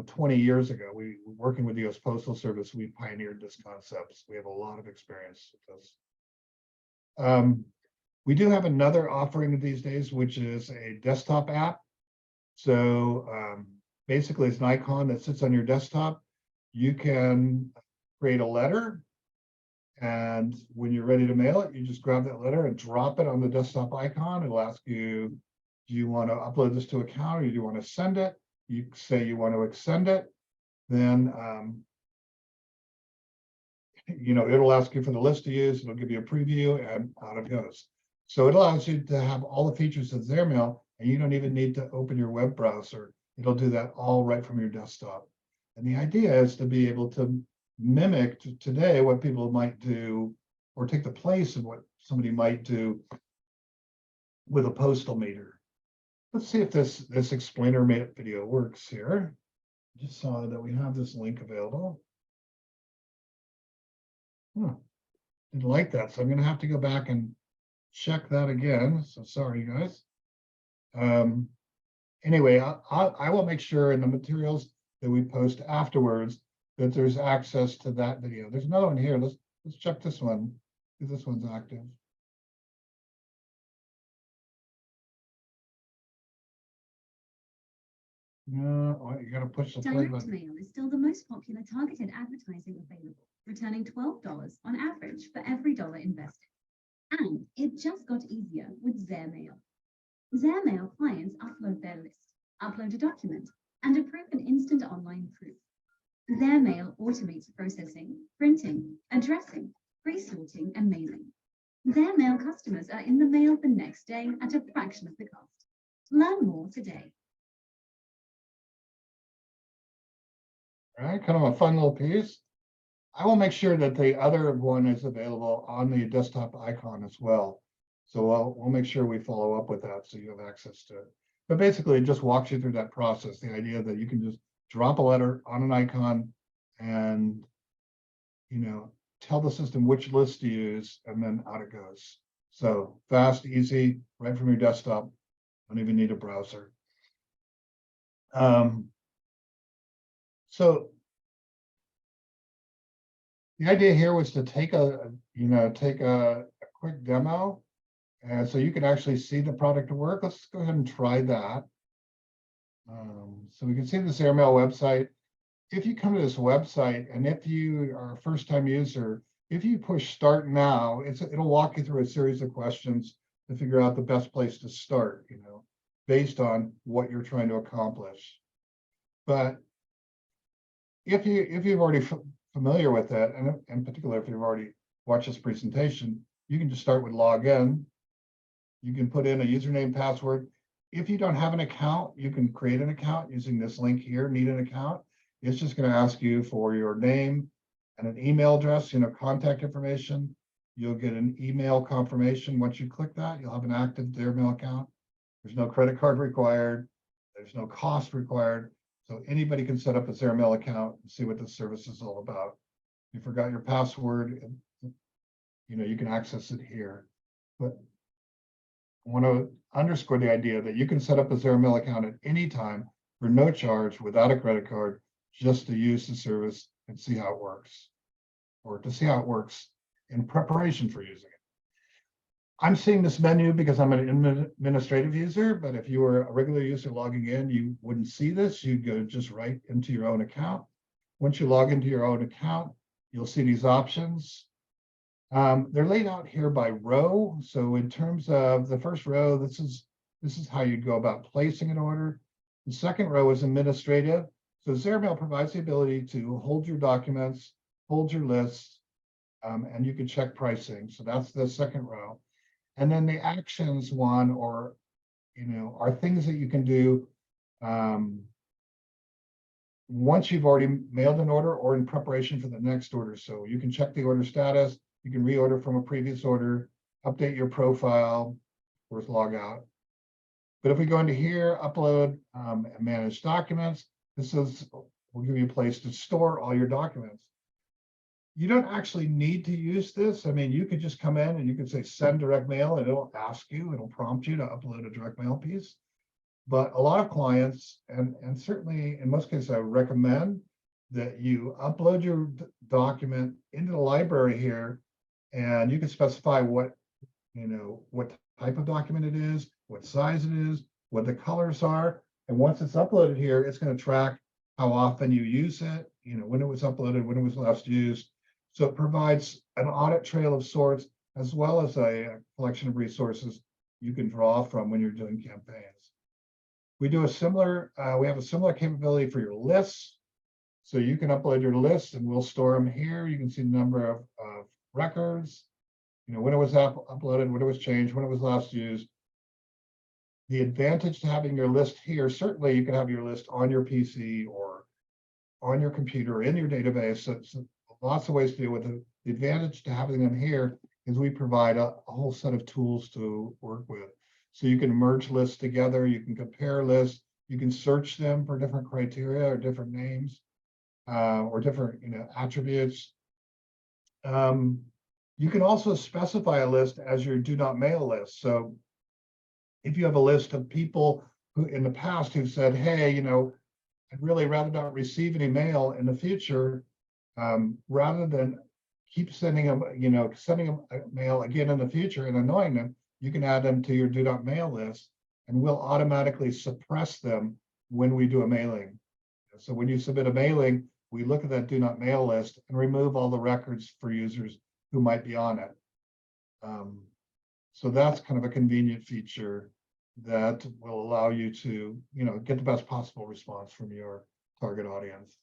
20 years ago, we were working with the U.S. Postal Service. We pioneered this concept. We have a lot of experience with this. We do have another offering these days, which is a desktop app. So basically, it's an icon that sits on your desktop. You can create a letter, and when you're ready to mail it, you just grab that letter and drop it on the desktop icon. It'll ask you, do you want to upload this to account, or do you want to send it? You say you want to extend it, then it'll ask you for the list to use. It'll give you a preview, and out it goes. So it allows you to have all the features of Zairmail, and you don't even need to open your web browser. It'll do that all right from your desktop. And the idea is to be able to mimic today what people might do, or take the place of what somebody might do with a postal meter. Let's see if this explainer video works here. Just saw that we have this link available. Didn't like that, so I'm going to have to go back and check that again. So sorry, guys. Anyway, I will make sure in the materials that we post afterwards that there's access to that video. There's another one here. Let's check this one. See if this one's active. No, you got to push the play button. Direct mail is still the most popular targeted advertising available, returning $12 on average for every dollar invested. And it just got easier with Zairmail. Zairmail clients upload their list, upload a document, and approve an instant online proof. Zairmail automates processing, printing, addressing, pre-sorting, and mailing. Zairmail customers are in the mail the next day at a fraction of the cost. Learn more today. All right, kind of a fun little piece. I will make sure that the other one is available on the desktop icon as well. So we'll make sure we follow up with that so you have access to it. But basically, it just walks you through that process, the idea that you can just drop a letter on an icon and, tell the system which list to use, and then out it goes. So fast, easy, right from your desktop. Don't even need a browser. So the idea here was to take a quick demo, and so you can actually see the product at work. Let's go ahead and try that. So we can see this Zairmail website. If you come to this website, and if you are a first-time user, if you push start now, it'll walk you through a series of questions to figure out the best place to start, based on what you're trying to accomplish. But if you've already familiar with that, and in particular, if you've already watched this presentation, you can just start with login. You can put in a username, password. If you don't have an account, you can create an account using this link here, need an account. It's just going to ask you for your name and an email address, contact information. You'll get an email confirmation. Once you click that, you'll have an active Zairmail account. There's no credit card required. There's no cost required. So anybody can set up a Zairmail account and see what this service is all about. If you forgot your password, you can access it here. But I want to underscore the idea that you can set up a Zairmail account at any time for no charge without a credit card, just to use the service and see how it works, or to see how it works in preparation for using it. I'm seeing this menu because I'm an administrative user, but if you were a regular user logging in, you wouldn't see this. You'd go just right into your own account. Once you log into your own account, you'll see these options. They're laid out here by row. So in terms of the first row, this is how you go about placing an order. The second row is administrative. So Zairmail provides the ability to hold your documents, hold your lists, and you can check pricing. So that's the second row. And then the actions one, are things that you can do once you've already mailed an order or in preparation for the next order. So you can check the order status, you can reorder from a previous order, update your profile, of course, log out. But if we go into here, upload and manage documents, will give you a place to store all your documents. You don't actually need to use this. I mean, you could just come in and you can say send direct mail, and it'll prompt you to upload a direct mail piece. But a lot of clients, and certainly in most cases, I would recommend that you upload your document into the library here, and you can specify what what type of document it is, what size it is, what the colors are. And once it's uploaded here, it's going to track how often you use it, when it was uploaded, when it was last used. So it provides an audit trail of sorts, as well as a collection of resources you can draw from when you're doing campaigns. We have a similar capability for your lists. So you can upload your lists and we'll store them here. You can see the number of records, when it was uploaded, when it was changed, when it was last used. The advantage to having your list here, certainly you can have your list on your PC or on your computer in your database. So lots of ways to deal with it. The advantage to having them here is we provide a whole set of tools to work with. So you can merge lists together, you can compare lists, you can search them for different criteria or different names or different attributes. You can also specify a list as your do not mail list. So if you have a list of people who in the past who've said, hey, I'd really rather not receive any mail in the future, rather than keep sending them mail again in the future and annoying them, you can add them to your do not mail list and we'll automatically suppress them when we do a mailing. So when you submit a mailing, we look at that do not mail list and remove all the records for users who might be on it. So that's kind of a convenient feature that will allow you to, get the best possible response from your target audience.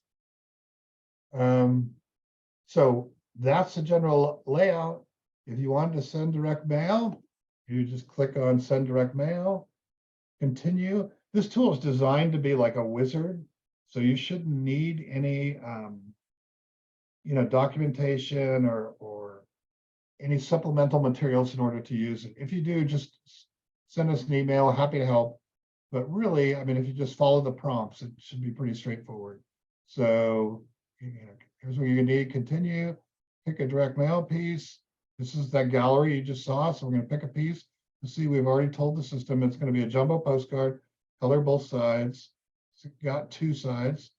So that's the general layout. If you want to send direct mail, you just click on send direct mail, continue. This tool is designed to be like a wizard. So you shouldn't need any, documentation or any supplemental materials in order to use it. If you do, just send us an email, happy to help. But really, if you just follow the prompts, it should be pretty straightforward. So here's what you need, continue, pick a direct mail piece. This is that gallery you just saw. So we're going to pick a piece. You see, we've already told the system it's going to be a jumbo postcard, color both sides. It's got two sides.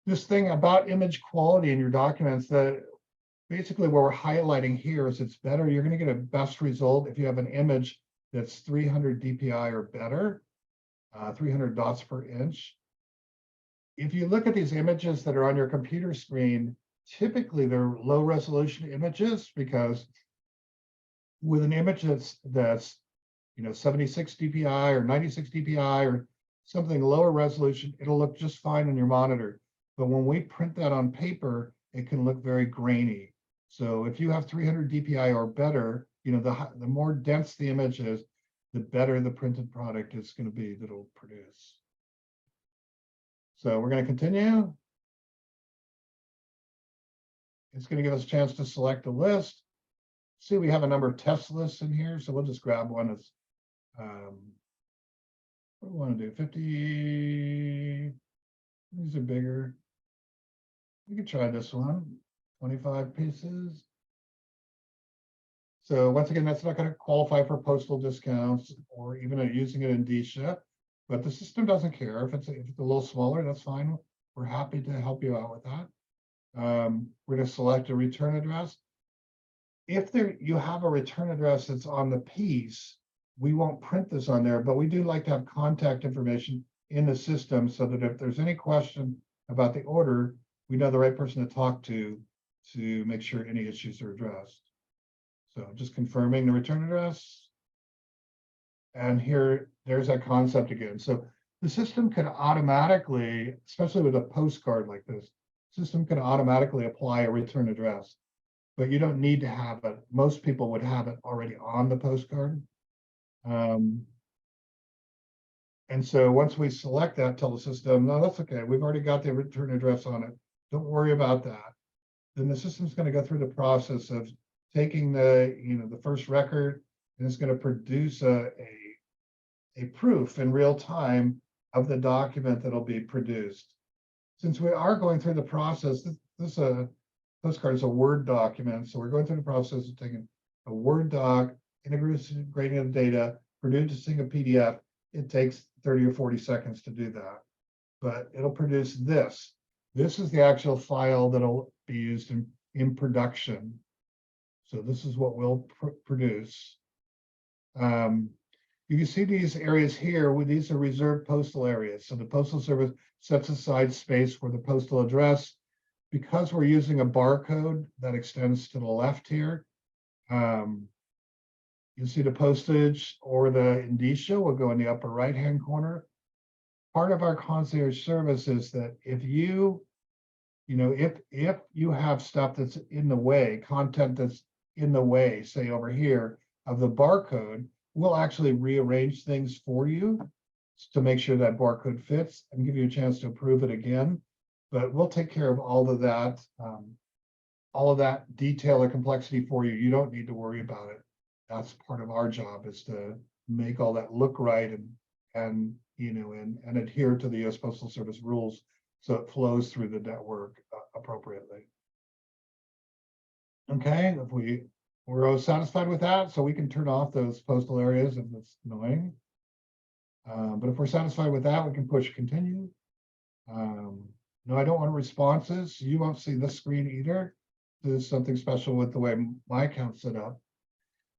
This thing about image quality in your documents, that basically what we're highlighting here is it's better. You're going to get a best result if you have an image that's 300 DPI or better, 300 dots per inch. If you look at these images that are on your computer screen, typically they're low resolution images, because with an image that's 76 DPI or 96 DPI or something lower resolution, it'll look just fine on your monitor. But when we print that on paper, it can look very grainy. So if you have 300 DPI or better, the more dense the image is, the better the printed product is going to be that it'll produce. So we're going to continue. It's going to give us a chance to select a list. See, we have a number of test lists in here, so we'll just grab one that's, what do we want to do? 50, these are bigger. We could try this one, 25 pieces. So once again, that's not going to qualify for postal discounts or even using it in DSHA, but the system doesn't care. If it's a little smaller, that's fine. We're happy to help you out with that. We're going to select a return address. If you have a return address that's on the piece, we won't print this on there, but we do like to have contact information in the system so that if there's any question about the order, we know the right person to talk to make sure any issues are addressed. So just confirming the return address. And there's that concept again. So the system can automatically, especially with a postcard like this, system can automatically apply a return address, but you don't need to have it. Most people would have it already on the postcard. And so once we select that, tell the system, no, that's okay. We've already got the return address on it. Don't worry about that. Then the system's going to go through the process of taking the first record, and it's going to produce a proof in real time of the document that'll be produced. Since we are going through the process, this postcard is a Word document, so we're going through the process of taking a Word doc, integrating the data, producing a PDF. It takes 30 or 40 seconds to do that, but it'll produce this. This is the actual file that'll be used in production. So this is what we'll produce. You can see these areas here, these are reserved postal areas. So the Postal Service sets aside space for the postal address. Because we're using a barcode that extends to the left here, you see the postage or the indicia will go in the upper right-hand corner. Part of our concierge service is that if you have stuff that's in the way, content that's in the way, say over here, of the barcode, we'll actually rearrange things for you to make sure that barcode fits and give you a chance to approve it again. But we'll take care of all of that detail or complexity for you. You don't need to worry about it. That's part of our job, is to make all that look right and adhere to the U.S. Postal Service rules so it flows through the network appropriately. Okay, if we're all satisfied with that, so we can turn off those postal areas if it's annoying. But if we're satisfied with that, we can push continue. No, I don't want responses. You won't see this screen either. There's something special with the way my account's set up.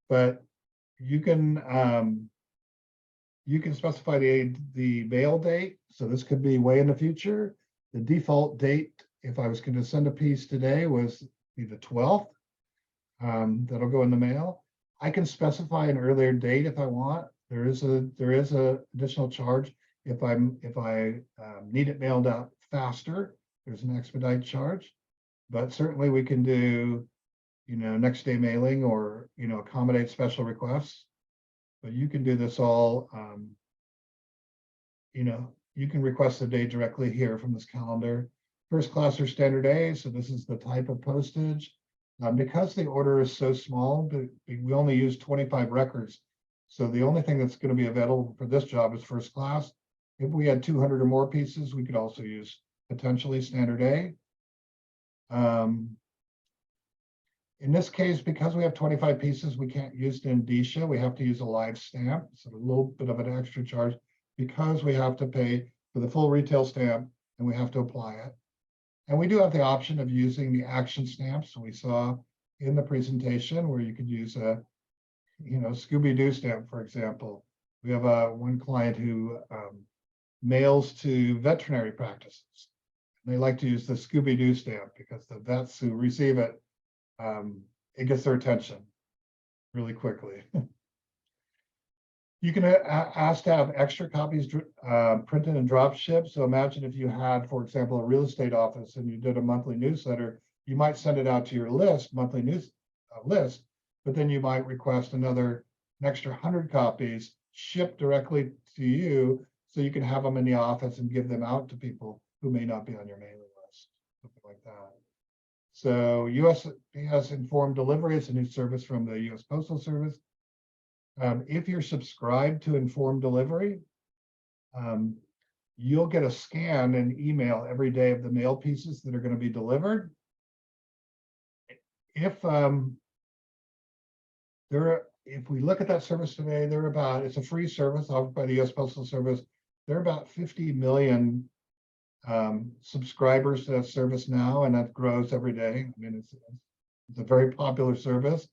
But you can specify the mail date. So this could be way in the future. The default date, if I was going to send a piece today, was the 12th. That'll go in the mail. I can specify an earlier date if I want. There is a additional charge if I need it mailed out faster. There's an expedite charge, but certainly we can do next day mailing or accommodate special requests. But you can do this all. You can request the date directly here from this calendar. First class or standard A. So this is the type of postage. Because the order is so small, we only use 25 records. So the only thing that's going to be available for this job is first class. If we had 200 or more pieces, we could also use potentially standard A. In this case, because we have 25 pieces, we can't use the indicia. We have to use a live stamp. So a little bit of an extra charge because we have to pay for the full retail stamp and we have to apply it. And we do have the option of using the action stamps we saw in the presentation, where you could use a Scooby-Doo stamp, for example. We have one client who mails to veterinary practices. They like to use the Scooby-Doo stamp because the vets who receive it, it gets their attention really quickly. You can ask to have extra copies printed and drop shipped. So imagine if you had, for example, a real estate office and you did a monthly newsletter, you might send it out to your monthly news list, but then you might request an extra 100 copies shipped directly to you so you can have them in the office and give them out to people who may not be on your mailing list, something like that. So USPS Informed Delivery is a new service from the U.S. Postal Service. If you're subscribed to Informed Delivery, you'll get a scan and email every day of the mail pieces that are going to be delivered. If we look at that service today, it's a free service offered by the U.S. Postal Service. There are about 50 million subscribers to that service now, and that grows every day. I mean, it's a very popular service.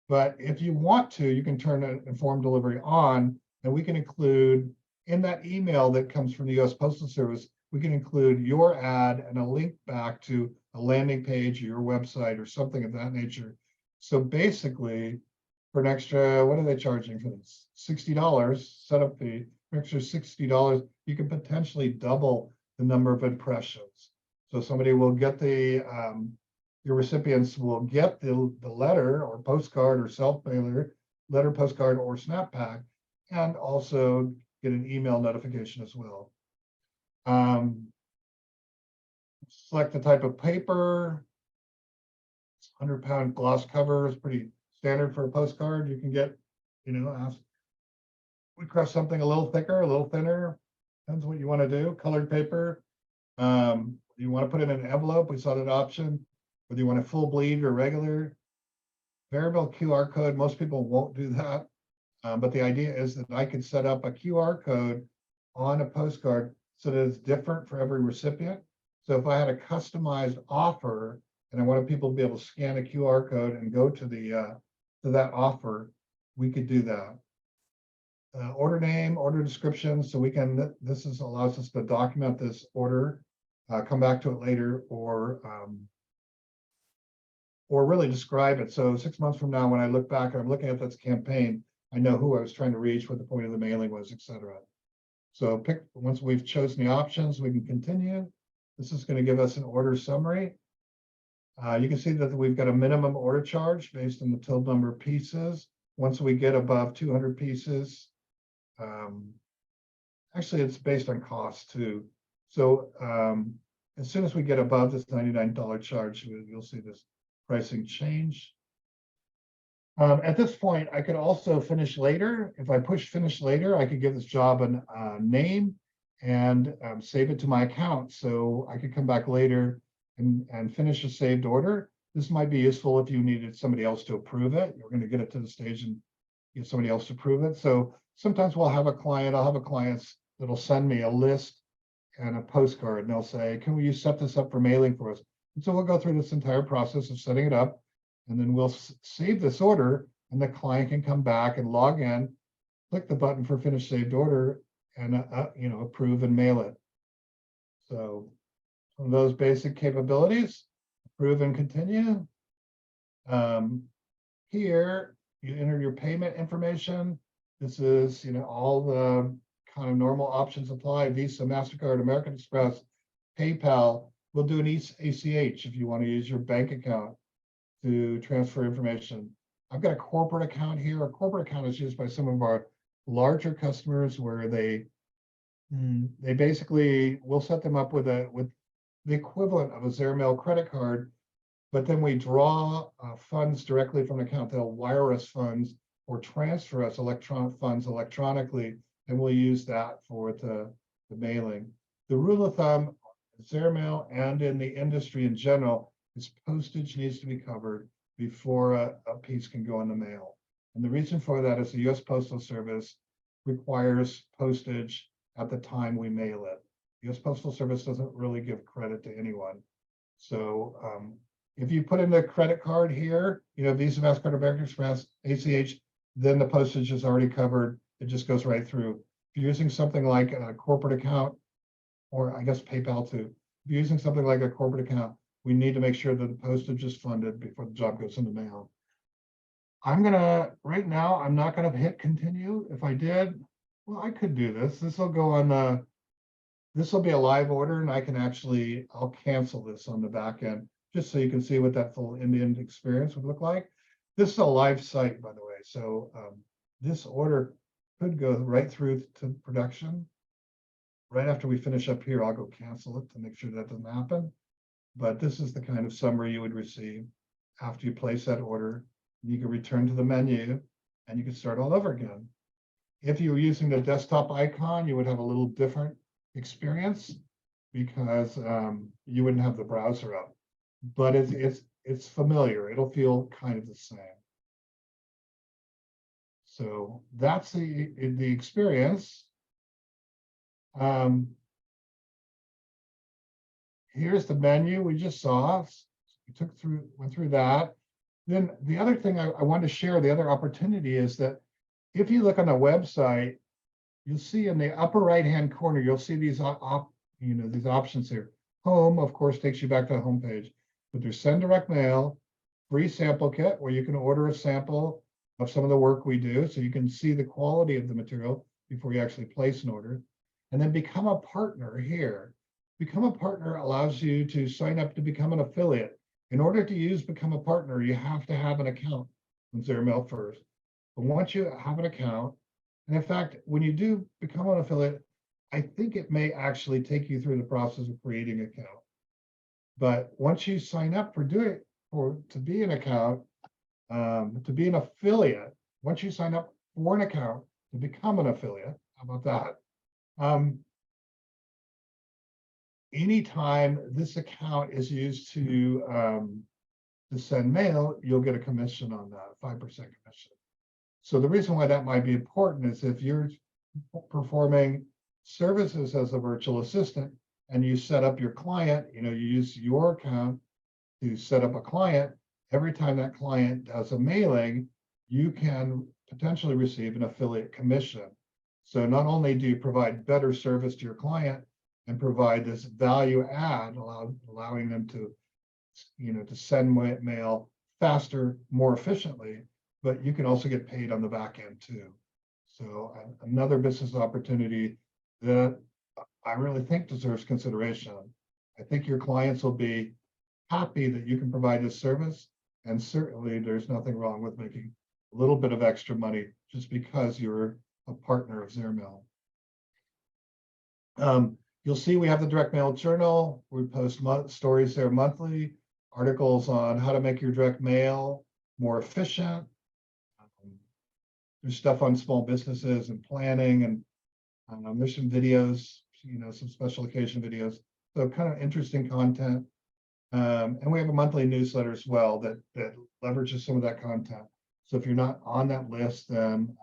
But if you want to, you can turn Informed Delivery on, and we can include in that email that comes from the U.S. Postal Service, we can include your ad and a link back to a landing page or your website or something of that nature. So basically, for an extra, what are they charging for this? $60 setup fee. For extra $60, you can potentially double the number of impressions. So somebody will get your recipients will get the letter or postcard or self-mailer, letter, postcard, or snap pack, and also get an email notification as well. Select the type of paper. 100-pound gloss cover is pretty standard for a postcard. You can get, request something a little thicker, a little thinner. Depends what you want to do. Colored paper. You want to put it in an envelope. We saw that option. Whether you want a full bleed or regular. Variable QR code, most people won't do that. But the idea is that I could set up a QR code on a postcard so that it's different for every recipient. So if I had a customized offer and I wanted people to be able to scan a QR code and go to the to that offer, we could do that. Order name, order description, so we can, this is allows us to document this order, come back to it later, or really describe it. So 6 months from now, when I look back and I'm looking at this campaign, I know who I was trying to reach, what the point of the mailing was, etc. So once we've chosen the options, we can continue. This is going to give us an order summary. You can see that we've got a minimum order charge based on the total number of pieces. Once we get above 200 pieces, actually it's based on cost too. So as soon as we get above this $99 charge, you'll see this pricing change. At this point, I could also finish later. If I push finish later, I could give this job a name and save it to my account. So I could come back later and finish a saved order. This might be useful if you needed somebody else to approve it. You're going to get it to the stage and get somebody else to approve it. So sometimes I'll have a client that'll send me a list and a postcard, and they'll say, can you set this up for mailing for us? And so we'll go through this entire process of setting it up, and then we'll save this order, and the client can come back and log in, click the button for finish saved order, and approve and mail it. So some of those basic capabilities, approve and continue. Here you enter your payment information. This is all the kind of normal options apply: Visa, MasterCard, American Express, PayPal. We'll do an ACH if you want to use your bank account to transfer information. I've got a corporate account here. A corporate account is used by some of our larger customers where they basically, we'll set them up with the equivalent of a Zairmail credit card, but then we draw funds directly from an account. They'll wire us funds or transfer us funds electronically, and we'll use that for the mailing. The rule of thumb, Zairmail and in the industry in general, is postage needs to be covered before a piece can go in the mail. And the reason for that is the U.S. Postal Service requires postage at the time we mail it. The U.S. Postal Service doesn't really give credit to anyone. So if you put in the credit card here, Visa, MasterCard, American Express, ACH, then the postage is already covered. It just goes right through. If you're using something like a corporate account, or I guess PayPal too, if you're using something like a corporate account, we need to make sure that the postage is funded before the job goes in the mail. Right now, I'm not gonna hit continue. If I did, well, I could do this. This will go on this will be a live order, and I'll cancel this on the back end, just so you can see what that full end-to-end experience would look like. This is a live site, by the way. So this order could go right through to production. Right after we finish up here, I'll go cancel it to make sure that doesn't happen. But this is the kind of summary you would receive after you place that order. You can return to the menu and you can start all over again. If you were using the desktop icon, you would have a little different experience because you wouldn't have the browser up. But it's familiar. It'll feel kind of the same. So that's the experience. Here's the menu we just saw. We went through that. Then the other thing I want to share, the other opportunity is that if you look on the website, you'll see in the upper right-hand corner, you'll see these these options here. Home, of course, takes you back to the home page, but there's send direct mail, free sample kit, where you can order a sample of some of the work we do, so you can see the quality of the material before you actually place an order. And then become a partner here. Become a partner allows you to sign up to become an affiliate. In order to become a partner, you have to have an account on Zairmail first. But once you have an account, and in fact, when you do become an affiliate, I think it may actually take you through the process of creating an account. But once you sign up to be an account, to be an affiliate, once you sign up for an account to become an affiliate, how about that? Anytime this account is used to send mail, you'll get a commission on that, 5% commission. So the reason why that might be important is if you're performing services as a virtual assistant and you set up your client, you use your account to set up a client. Every time that client does a mailing, you can potentially receive an affiliate commission. So not only do you provide better service to your client and provide this value add, allowing them to, to send mail faster, more efficiently, but you can also get paid on the back end too. So another business opportunity that I really think deserves consideration. I think your clients will be happy that you can provide this service. And certainly there's nothing wrong with making a little bit of extra money just because you're a partner of Zairmail. You'll see we have the direct mail journal. We post stories there monthly, articles on how to make your direct mail more efficient. There's stuff on small businesses and planning, and there's some videos, some special occasion videos. So kind of interesting content. And we have a monthly newsletter as well that leverages some of that content. So if you're not on that list, then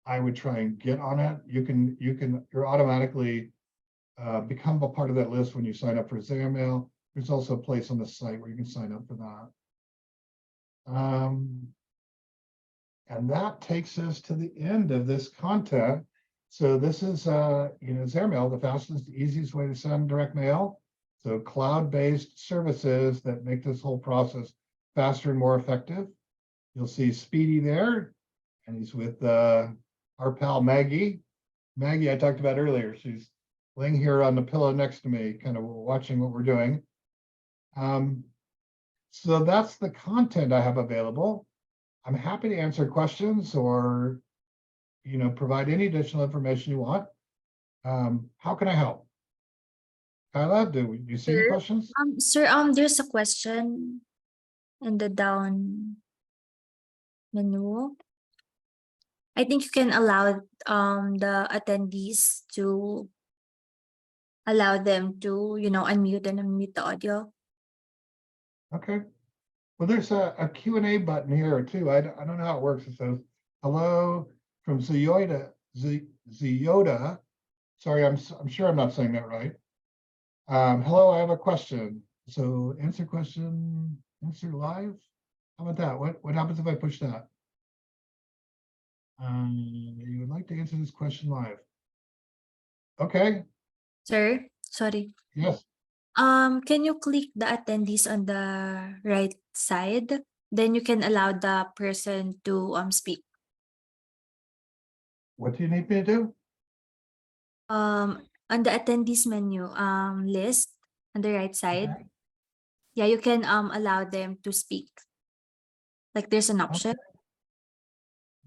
I would try and get on it. You're automatically become a part of that list when you sign up for Zairmail. There's also a place on the site where you can sign up for that. And that takes us to the end of this content. So this is, Zairmail, the fastest, easiest way to send direct mail. So cloud-based services that make this whole process faster and more effective. You'll see Speedy there, and he's with our pal Maggie. Maggie, I talked about earlier. She's laying here on the pillow next to me, kind of watching what we're doing. So that's the content I have available. I'm happy to answer questions or, provide any additional information you want. How can I help? Kyla, do you see any questions? Sir, there's a question in the down menu. I think you can allow the attendees to allow them to, unmute and unmute the audio. Okay. Well, there's a Q&A button here too. I don't know how it works. It says, hello from Zioda. Sorry, I'm sure I'm not saying that right. Hello, I have a question. So answer question, answer live. How about that? What happens if I push that? You would like to answer this question live. Okay. Sir, sorry. Yes. Can you click the attendees on the right side? Then you can allow the person to speak. What do you need me to do? On the attendees menu, list on the right side. Okay. Yeah, you can allow them to speak. Like there's an option. Okay.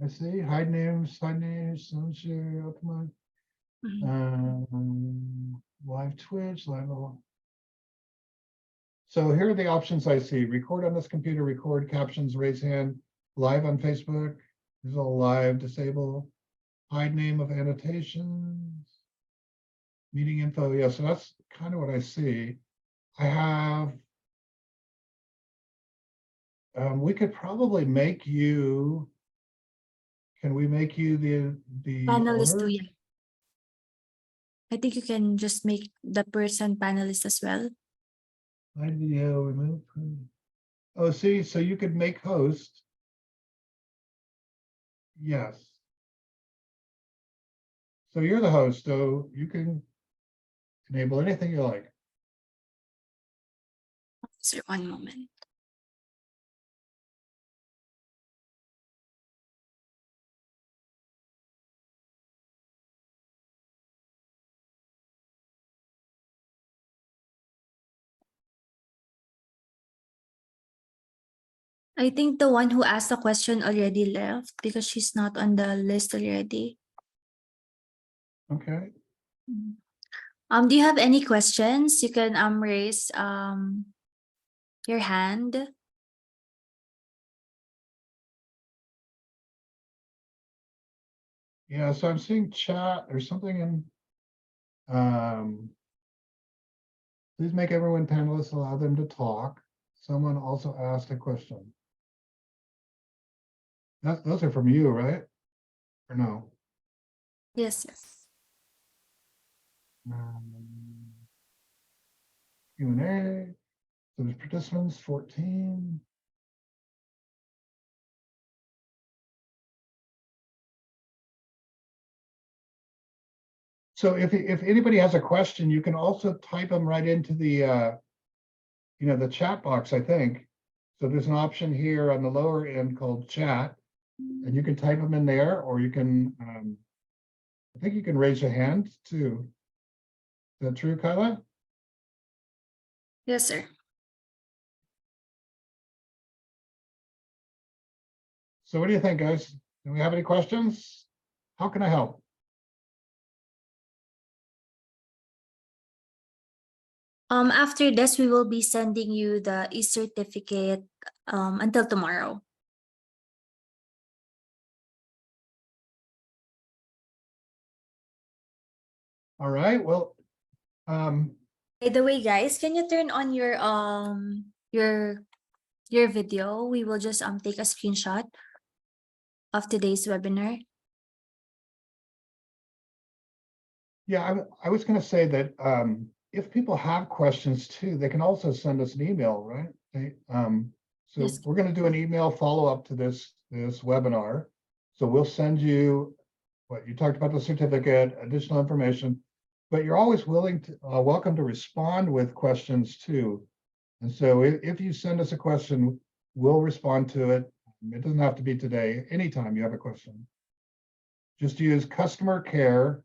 I see. Hide names, don't share, optimize. Live Twitch, live. So here are the options I see. Record on this computer, record captions, raise hand, live on Facebook. This is all live, disable, hide name of annotations, meeting info. Yeah, so that's kind of what I see. I have, we could probably make you, can we make you the Panelist owner? too, yeah. I think you can just make the person panelist as well. Hide video, remove. Oh, see, so you could make host. Yes. So you're the host, so you can enable anything you like. Sir, one moment. I think the one who asked the question already left because she's not on the list already. Okay. Do you have any questions? You can raise your hand. Yeah, so I'm seeing chat or something in. Please make everyone panelists, allow them to talk. Someone also asked a question. Those are from you, right? Or no? Yes, yes. Q&A. So there's participants 14. So if anybody has a question, you can also type them right into the the chat box, I think. So there's an option here on the lower end called chat, and you can type them in there, or you can I think you can raise your hand too. Is that true, Kyla? Yes, sir. So what do you think, guys? Do we have any questions? How can I help? After this, we will be sending you the e-certificate until tomorrow. All right. Well, By the way, guys, can you turn on your video? We will just take a screenshot of today's webinar. yeah, I was going to say that if people have questions too, they can also send us an email, right? So Yes. we're going to do an email follow-up to this webinar. So we'll send you what you talked about, the certificate, additional information, but you're always welcome to respond with questions too. And so if you send us a question, we'll respond to it. It doesn't have to be today. Anytime you have a question, just use customer care,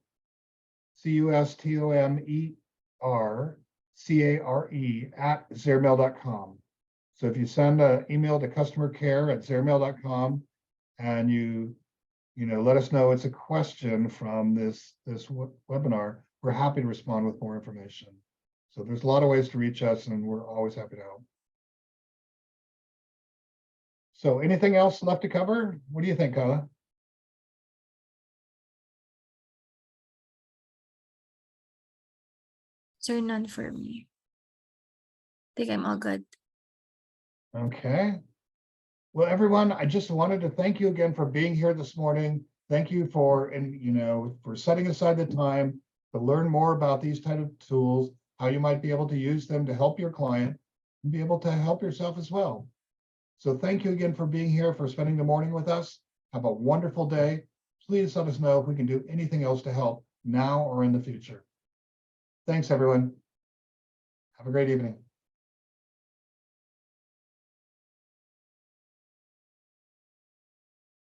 CUSTOMERCARE @zairmail.com. So if you send an email to customer care @zairmail.com and you let us know it's a question from this webinar, we're happy to respond with more information. So there's a lot of ways to reach us, and we're always happy to help. So anything else left to cover? What do you think, Kyla? Sir, none for me. I think I'm all good. Okay. Well, everyone, I just wanted to thank you again for being here this morning. Thank you for setting aside the time to learn more about these type of tools, how you might be able to use them to help your client and be able to help yourself as well. So thank you again for being here, for spending the morning with us. Have a wonderful day. Please let us know if we can do anything else to help now or in the future. Thanks, everyone. Have a great evening.